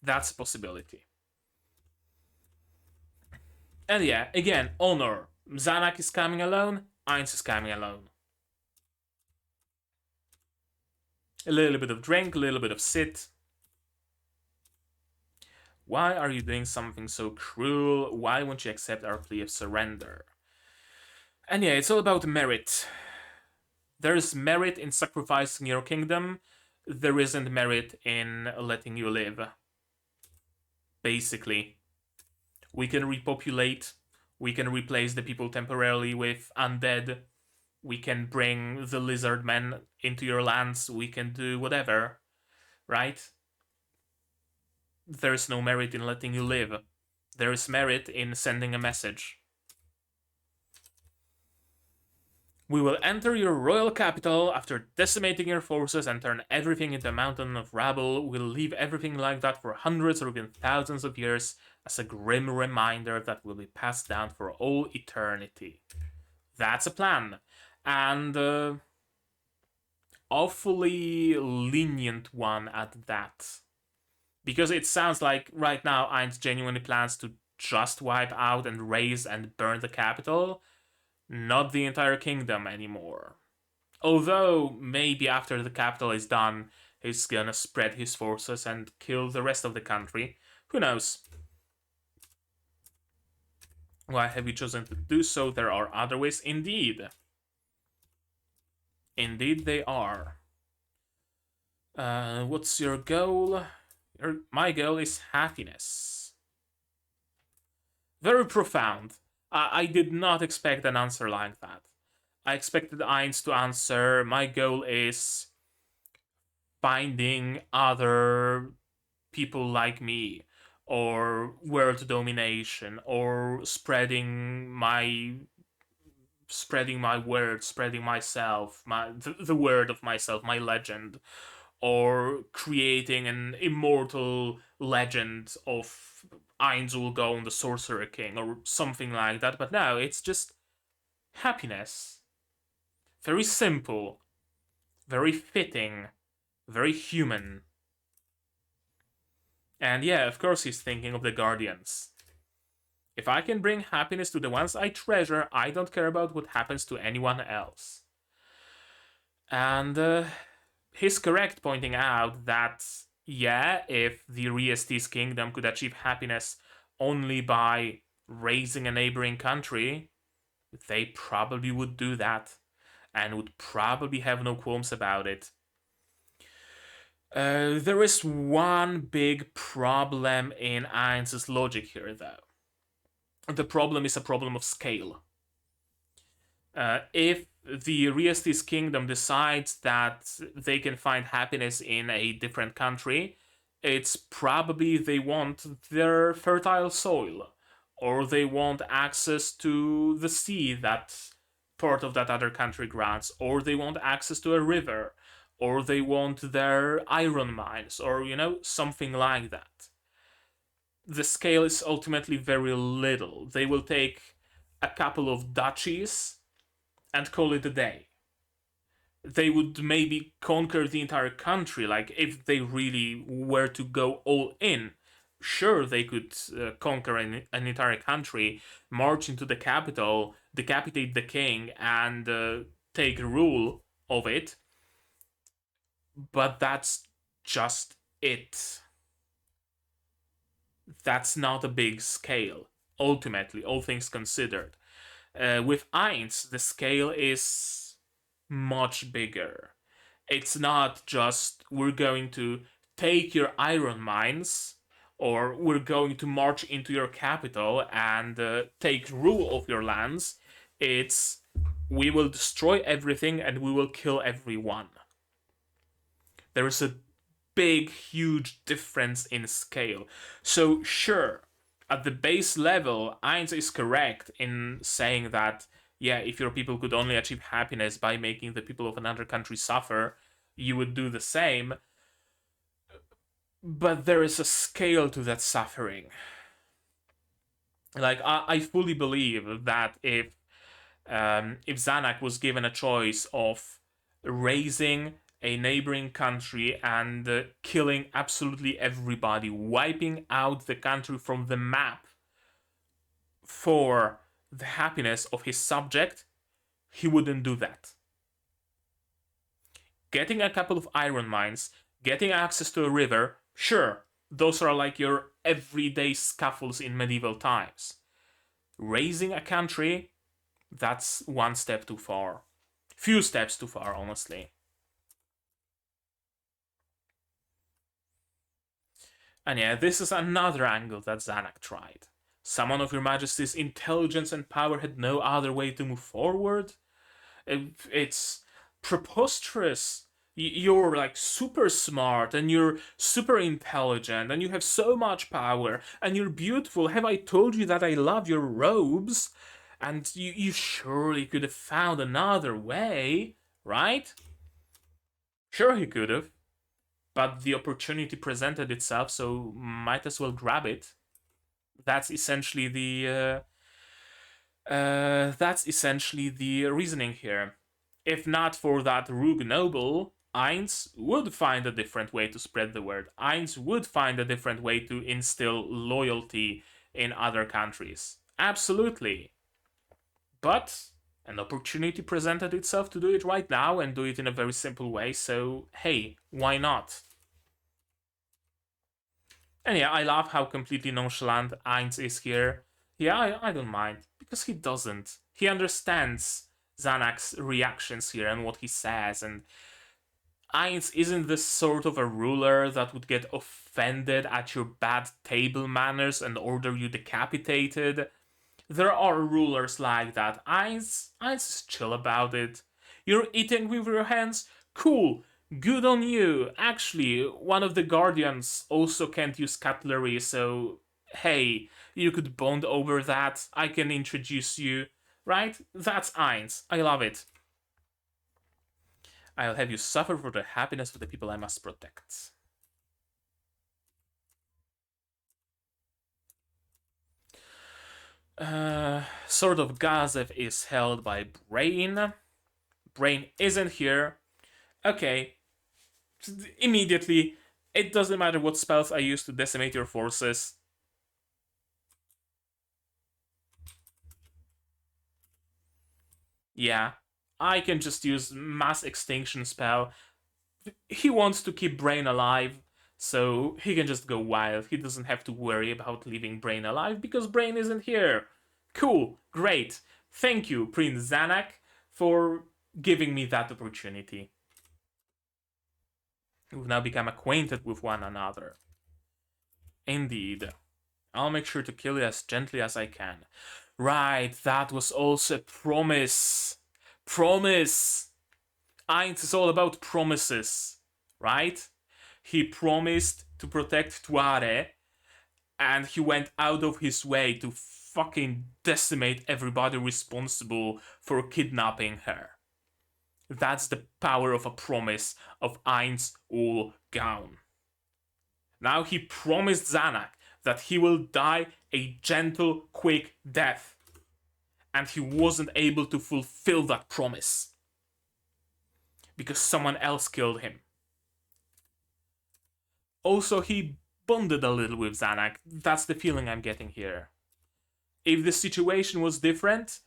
that's a possibility. And yeah, again, honor. Zanak is coming alone, Ainz is coming alone. A little bit of drink, a little bit of sit. Why are you doing something so cruel? Why won't you accept our plea of surrender? And yeah, it's all about merit. There's merit in sacrificing your kingdom. There isn't merit in letting you live. Basically, we can repopulate. We can replace the people temporarily with undead. We can bring the lizard men into your lands. We can do whatever, right? There's no merit in letting you live. There is merit in sending a message. We will enter your royal capital after decimating your forces and turn everything into a mountain of rubble. We'll leave everything like that for hundreds or even thousands of years as a grim reminder that will be passed down for all eternity. That's a plan. And awfully lenient one at that. Because it sounds like right now Ainz genuinely plans to just wipe out and raze and burn the capital, not the entire kingdom anymore. Although, maybe after the capital is done, he's gonna spread his forces and kill the rest of the country. Who knows? Why have you chosen to do so? There are other ways. Indeed. Indeed, they are. What's your goal? My goal is happiness. Very profound. I did not expect an answer like that. I expected Ainz to answer, my goal is finding other people like me, or world domination, or spreading my word, spreading myself, the word of myself, my legend, or creating an immortal legend of Ainz Ooal Gown, the Sorcerer King, or something like that. But no, it's just happiness. Very simple, very fitting, very human. And yeah, of course he's thinking of the Guardians. If I can bring happiness to the ones I treasure, I don't care about what happens to anyone else. And he's correct pointing out that, yeah, if the Riestes kingdom could achieve happiness only by raising a neighboring country, they probably would do that and would probably have no qualms about it. There is one big problem in Ainz's logic here, though. The problem is a problem of scale. If the Riestes kingdom decides that they can find happiness in a different country, it's probably they want their fertile soil, or they want access to the sea that part of that other country grants, or they want access to a river, or they want their iron mines, or, something like that. The scale is ultimately very little. They will take a couple of duchies and call it a day. They would maybe conquer the entire country, like if they really were to go all in. Sure, they could conquer an entire country, march into the capital, decapitate the king, and take rule of it. But that's just it. That's not a big scale, ultimately, all things considered. With Ainz, the scale is much bigger. It's not just we're going to take your iron mines, or we're going to march into your capital and take rule of your lands. It's we will destroy everything and we will kill everyone. There is a big, huge difference in scale. So, sure, at the base level, Ainz is correct in saying that, yeah, if your people could only achieve happiness by making the people of another country suffer, you would do the same. But there is a scale to that suffering. Like, I fully believe that if Zanak was given a choice of raising a neighboring country and killing absolutely everybody, wiping out the country from the map for the happiness of his subject, he wouldn't do that. Getting a couple of iron mines, getting access to a river, sure, those are like your everyday scuffles in medieval times. Raising a country, that's one step too far. Few steps too far, honestly. And yeah, this is another angle that Zanak tried. Someone of your majesty's intelligence and power had no other way to move forward? It's preposterous. You're like super smart and you're super intelligent and you have so much power and you're beautiful. Have I told you that I love your robes? And you surely could have found another way, right? Sure, he could have, but the opportunity presented itself, so might as well grab it. That's essentially the reasoning here. If not for that rogue noble, Ainz would find a different way to spread the word. Ainz would find a different way to instill loyalty in other countries. Absolutely. But an opportunity presented itself to do it right now and do it in a very simple way, so hey, why not? And yeah, I love how completely nonchalant Ainz is here. Yeah, I don't mind, because he doesn't. He understands Zanak's reactions here and what he says, and Ainz isn't the sort of a ruler that would get offended at your bad table manners and order you decapitated. There are rulers like that. Ainz is chill about it. You're eating with your hands? Cool. Good on you. Actually, one of the guardians also can't use cutlery, so hey, you could bond over that. I can introduce you. Right? That's Ainz. I love it. I'll have you suffer for the happiness of the people I must protect. Sword of Gazev is held by Brain. Brain isn't here. Okay. Immediately, it doesn't matter what spells I use to decimate your forces. Yeah, I can just use mass extinction spell. He wants to keep Brain alive, so he can just go wild. He doesn't have to worry about leaving Brain alive because Brain isn't here. Cool, great. Thank you, Prince Zanak, for giving me that opportunity. We've now become acquainted with one another. Indeed. I'll make sure to kill you as gently as I can. Right, that was also a promise. Promise! Ainz is all about promises, right? He promised to protect Tuare, and he went out of his way to fucking decimate everybody responsible for kidnapping her. That's the power of a promise of Ainz Ooal Gown. Now he promised Zanak that he will die a gentle, quick death. And he wasn't able to fulfill that promise. Because someone else killed him. Also, he bonded a little with Zanak. That's the feeling I'm getting here. If the situation was different,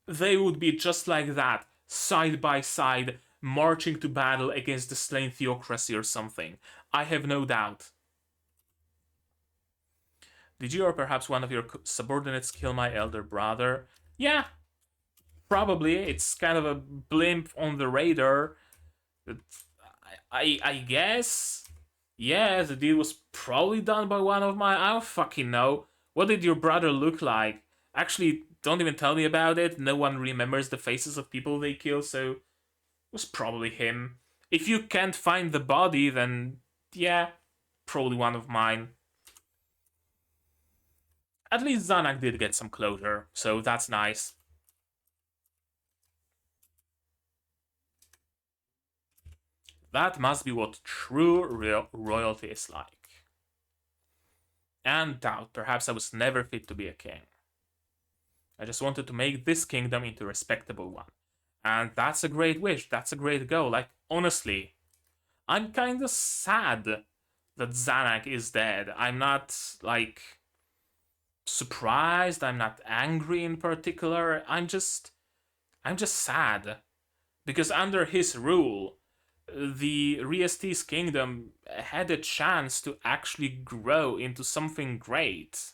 they would be just like that, side by side, marching to battle against the slain theocracy or something. I have no doubt. Did you or perhaps one of your subordinates kill my elder brother? Yeah, probably. It's kind of a blimp on the radar. I guess. Yeah, the deed was probably done by one of my. I don't fucking know. What did your brother look like? Actually, don't even tell me about it. No one remembers the faces of people they kill, so it was probably him. If you can't find the body, then yeah, probably one of mine. At least Zanak did get some closure, so that's nice. That must be what true royalty is like. And doubt, perhaps I was never fit to be a king. I just wanted to make this kingdom into a respectable one. And that's a great wish, that's a great goal. Like, honestly, I'm kinda sad that Zanak is dead. I'm not, like, surprised, I'm not angry in particular. I'm just sad. Because under his rule, the Riestes kingdom had a chance to actually grow into something great.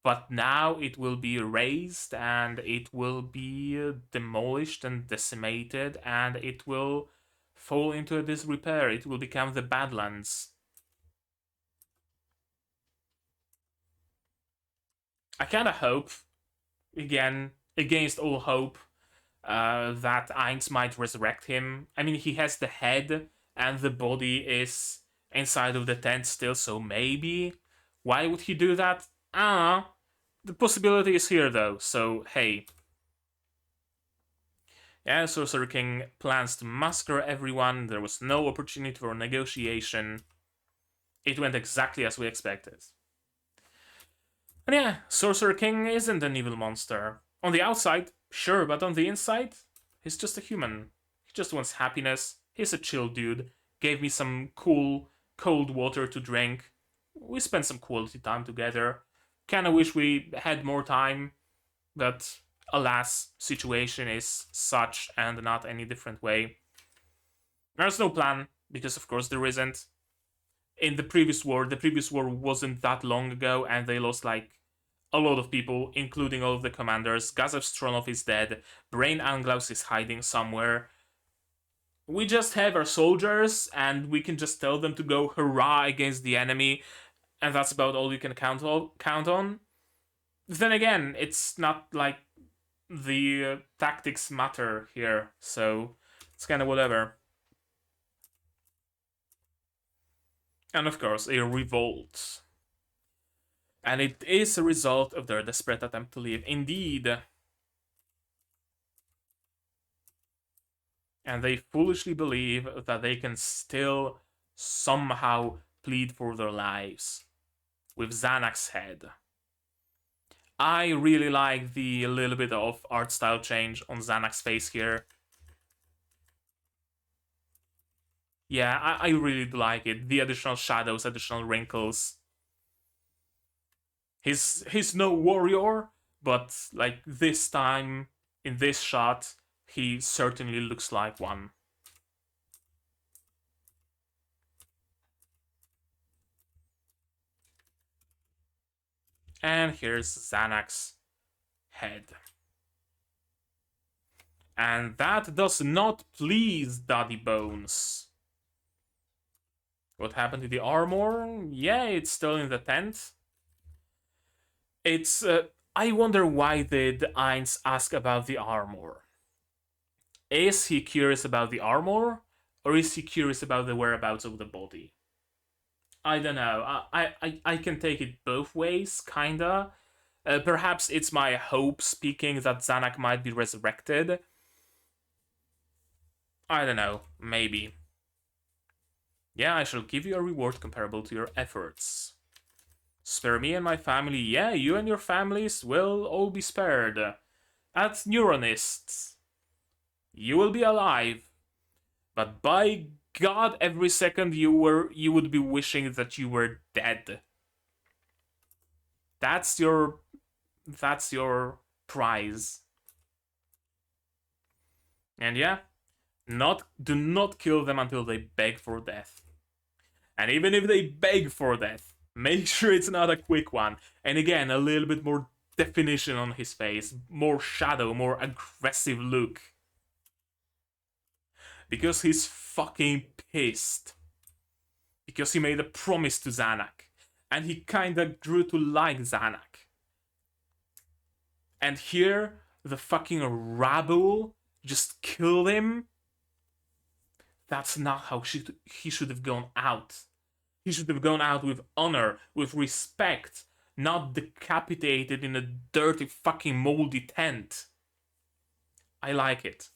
But now it will be erased and it will be demolished and decimated and it will fall into a disrepair. It will become the Badlands. I kind of hope, again, against all hope, that Ainz might resurrect him. I mean, he has the head and the body is inside of the tent still, so maybe. Why would he do that? Ah, the possibility is here though, so hey. Yeah, Sorcerer King plans to massacre everyone. There was no opportunity for negotiation. It went exactly as we expected. And yeah, Sorcerer King isn't an evil monster. On the outside, sure, but on the inside, he's just a human. He just wants happiness. He's a chill dude. Gave me some cool, cold water to drink. We spent some quality time together. Kinda wish we had more time, but alas, situation is such and not any different way. There's no plan, because of course there isn't. In the previous war wasn't that long ago, and they lost like a lot of people, including all of the commanders. Gazev Stronov is dead. Brain Anglaus is hiding somewhere. We just have our soldiers, and we can just tell them to go hurrah against the enemy, and that's about all you can count on. Then again, it's not like the tactics matter here, so it's kind of whatever. And of course, a revolt. And it is a result of their desperate attempt to leave. Indeed. And they foolishly believe that they can still somehow plead for their lives with Xanax's head. I really like the little bit of art style change on Xanax's face here. Yeah, I really do like it. The additional shadows, additional wrinkles. He's no warrior, but like this time in this shot, he certainly looks like one. And here's Xanax's head. And that does not please Daddy Bones. What happened to the armor? Yeah, it's still in the tent. It's. I wonder why did Ainz ask about the armor? Is he curious about the armor? Or is he curious about the whereabouts of the body? I don't know. I can take it both ways, kinda. Perhaps it's my hope speaking that Zanak might be resurrected. I don't know. Maybe. Yeah, I shall give you a reward comparable to your efforts. Spare me and my family. Yeah, you and your families will all be spared. At Neuronists, you will be alive. But by God, every second you would be wishing that you were dead. That's your prize. And yeah, do not kill them until they beg for death. And even if they beg for death, make sure it's not a quick one. And again, a little bit more definition on his face, more shadow, more aggressive look. Because he's fucking pissed. because he made a promise to Zanak, and he kinda grew to like Zanak. And here, the fucking rabble just killed him. That's not how he should have gone out. He should have gone out with honor, with respect, not decapitated in a dirty fucking moldy tent. I like it.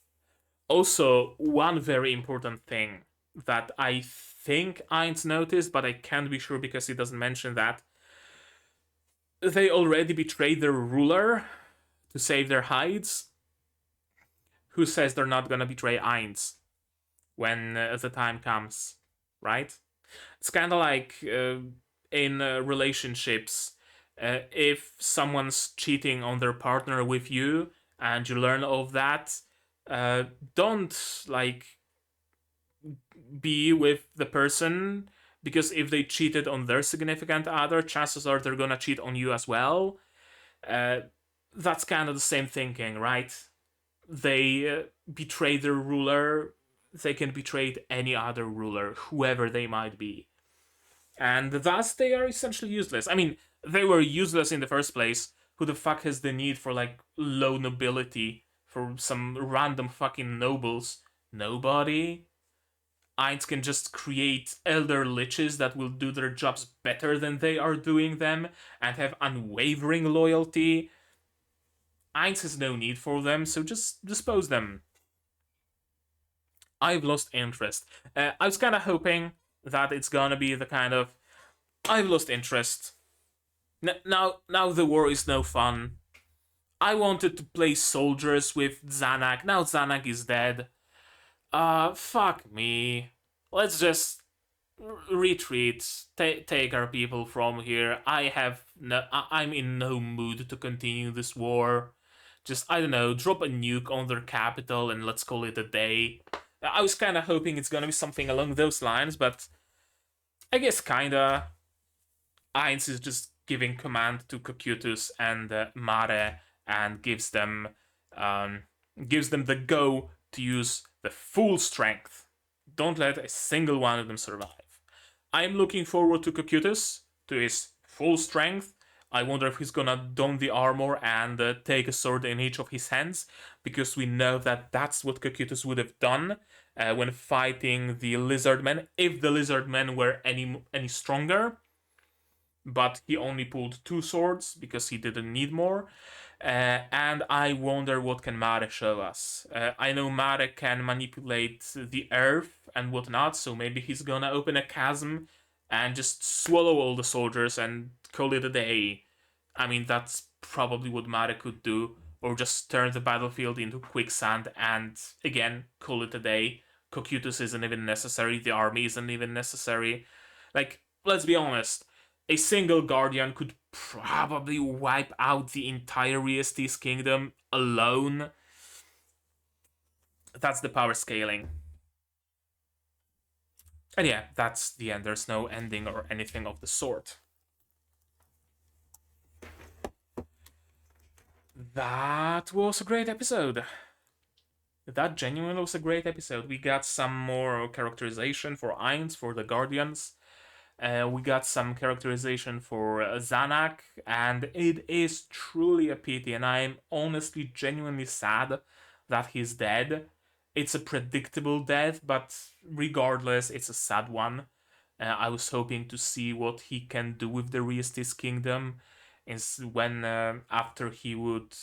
Also, one very important thing that I think Ainz noticed, but I can't be sure because he doesn't mention that. They already betrayed their ruler to save their hides. Who says they're not gonna betray Ainz when the time comes, right? It's kind of like in relationships. If someone's cheating on their partner with you and you learn of that, don't like be with the person, because if they cheated on their significant other, chances are they're gonna cheat on you as well. Uh, that's kind of the same thinking, right? They betray their ruler, they can betray any other ruler, whoever they might be. And thus they are essentially useless. I mean, they were useless in the first place. Who the fuck has the need for like low nobility for some random fucking nobles? Nobody. Ainz can just create elder liches that will do their jobs better than they are doing them and have unwavering loyalty. Ainz has no need for them, so just dispose them. I've lost interest. I was kind of hoping that it's gonna be the kind of I've lost interest. Now the war is no fun. I wanted to play soldiers with Zanak. Now Zanak is dead. Fuck me. Let's just retreat. Take our people from here. I'm in no mood to continue this war. Just, I don't know, drop a nuke on their capital and let's call it a day. I was kind of hoping it's gonna be something along those lines, but I guess kinda. Ainz is just giving command to Cocytus and Mare and um, gives them the go to use the full strength. Don't let a single one of them survive. I'm looking forward to Cocytus, to his full strength. I wonder if he's gonna don the armor and take a sword in each of his hands, because we know that that's what Cocytus would have done when fighting the lizardmen, if the lizardmen were any stronger. But he only pulled 2 swords because he didn't need more. And I wonder what can Mare show us. I know Mare can manipulate the earth and whatnot, so maybe he's gonna open a chasm and just swallow all the soldiers and call it a day. I mean, that's probably what Mare could do, or just turn the battlefield into quicksand and, again, call it a day. Cocytus isn't even necessary, the army isn't even necessary. Like, let's be honest, a single Guardian could probably wipe out the entire Riestes kingdom alone. That's the power scaling. And yeah, that's the end. There's no ending or anything of the sort. That was a great episode. That genuinely was a great episode. We got some more characterization for Ainz, for the Guardians. We got some characterization for Zanak, and it is truly a pity, and I'm honestly genuinely sad that he's dead. It's a predictable death, but regardless, it's a sad one. I was hoping to see what he can do with the Riestes kingdom, is when after he would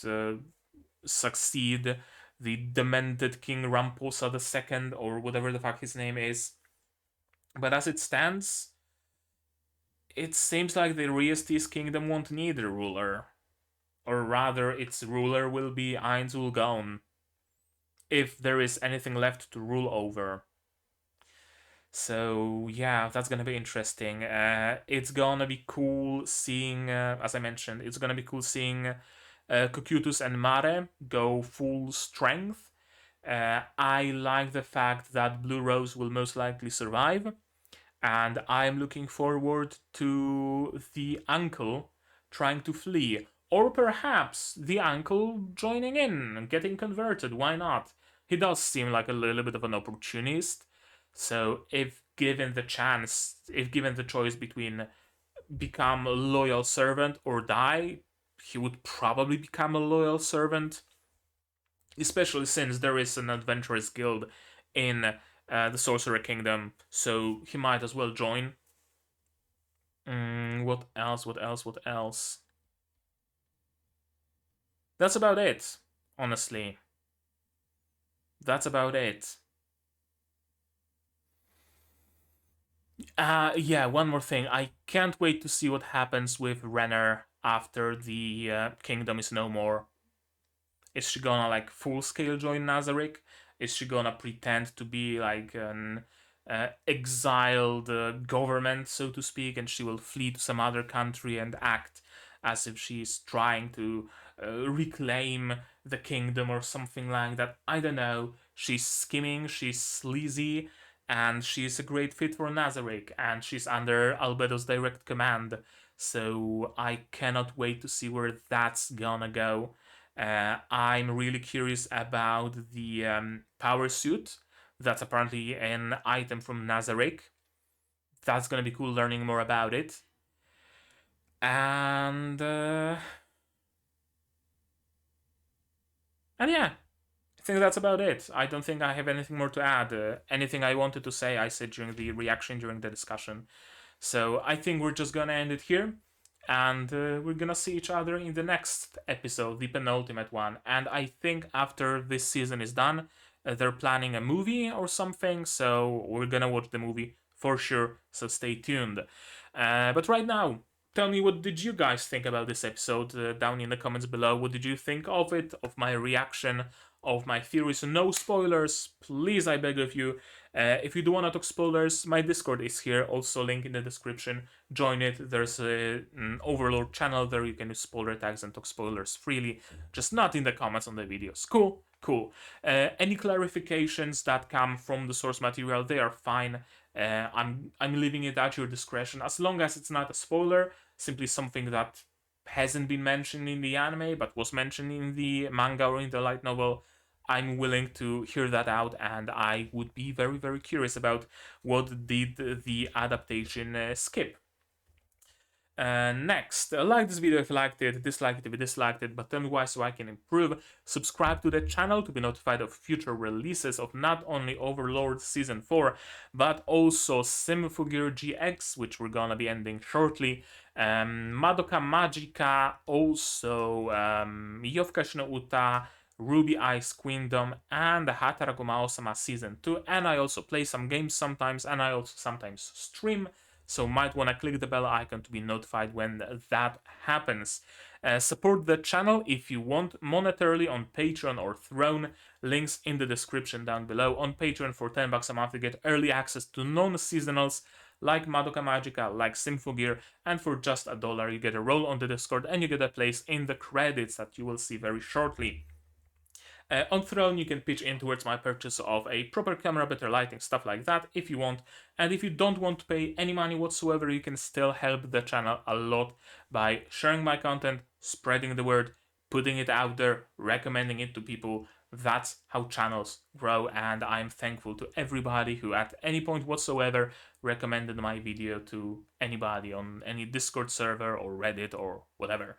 succeed the demented King Ramposa II, or whatever the fuck his name is. But as it stands, it seems like the Riestes kingdom won't need a ruler. Or rather, its ruler will be Ainz Ooal Gown, if there is anything left to rule over. So yeah, that's gonna be interesting. It's gonna be cool seeing, as I mentioned, it's gonna be cool seeing Cocytus and Mare go full strength. I like the fact that Blue Rose will most likely survive, and I'm looking forward to the uncle trying to flee, or perhaps the uncle joining in, getting converted. Why not? He does seem like a little bit of an opportunist. So if given the chance, if given the choice between become a loyal servant or die, he would probably become a loyal servant, especially since there is an adventurous guild in the Sorcerer Kingdom, so he might as well join. What else? What else? What else? That's about it, honestly. That's about it. Yeah, one more thing. I can't wait to see what happens with Renner after the kingdom is no more. Is she gonna like full scale join Nazarick? Is she gonna pretend to be like an exiled government, so to speak, and she will flee to some other country and act as if she's trying to reclaim the kingdom or something like that? I don't know. She's scheming, she's sleazy, and she's a great fit for Nazarick, and she's under Albedo's direct command. So I cannot wait to see where that's gonna go. I'm really curious about the power suit. That's apparently an item from Nazarick. That's gonna be cool learning more about it. And yeah, I think that's about it. I don't think I have anything more to add. Anything I wanted to say, I said during the reaction, during the discussion. So I think we're just gonna end it here, and we're gonna see each other in the next episode, the penultimate one. And I think after this season is done, they're planning a movie or something, so we're gonna watch the movie for sure, so stay tuned. But right now, tell me, what did you guys think about this episode down in the comments below? What did you think of it, of my reaction, of my theories? No spoilers, please, I beg of you. If you do want to talk spoilers, my Discord is here, also link in the description. Join it. There's an Overlord channel there. You can use spoiler tags and talk spoilers freely, just not in the comments on the videos. Cool, cool. Any clarifications that come from the source material, they are fine. I'm leaving it at your discretion, as long as it's not a spoiler, simply something that hasn't been mentioned in the anime but was mentioned in the manga or in the light novel. I'm willing to hear that out, and I would be very, very curious about what did the adaptation skip. Next, like this video if you liked it, dislike it if you disliked it, but tell me why so I can improve. Subscribe to the channel to be notified of future releases of not only Overlord Season 4, but also Symphogear GX, which we're gonna be ending shortly, Madoka Magica, also Yofuka no Uta, Ruby Ice Queendom, and Hataraku Mao-sama Season 2, and I also play some games sometimes, and I also sometimes stream, so might want to click the bell icon to be notified when that happens. Support the channel if you want monetarily on Patreon or Throne, links in the description down below. On Patreon for $10 a month you get early access to non-seasonals like Madoka Magica, like Symphogear, and for just $1 you get a role on the Discord and you get a place in the credits that you will see very shortly. On Throne, you can pitch in towards my purchase of a proper camera, better lighting, stuff like that if you want. And if you don't want to pay any money whatsoever, you can still help the channel a lot by sharing my content, spreading the word, putting it out there, recommending it to people. That's how channels grow, and I'm thankful to everybody who at any point whatsoever recommended my video to anybody on any Discord server or Reddit or whatever.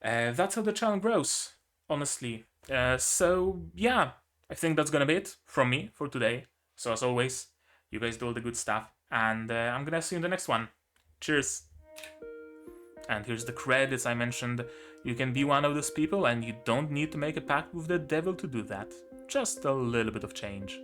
That's how the channel grows, honestly. So yeah, I think that's gonna be it from me for today. So as always, you guys do all the good stuff, and I'm gonna see you in the next one. Cheers! And here's the credits I mentioned. You can be one of those people, and you don't need to make a pact with the devil to do that. Just a little bit of change.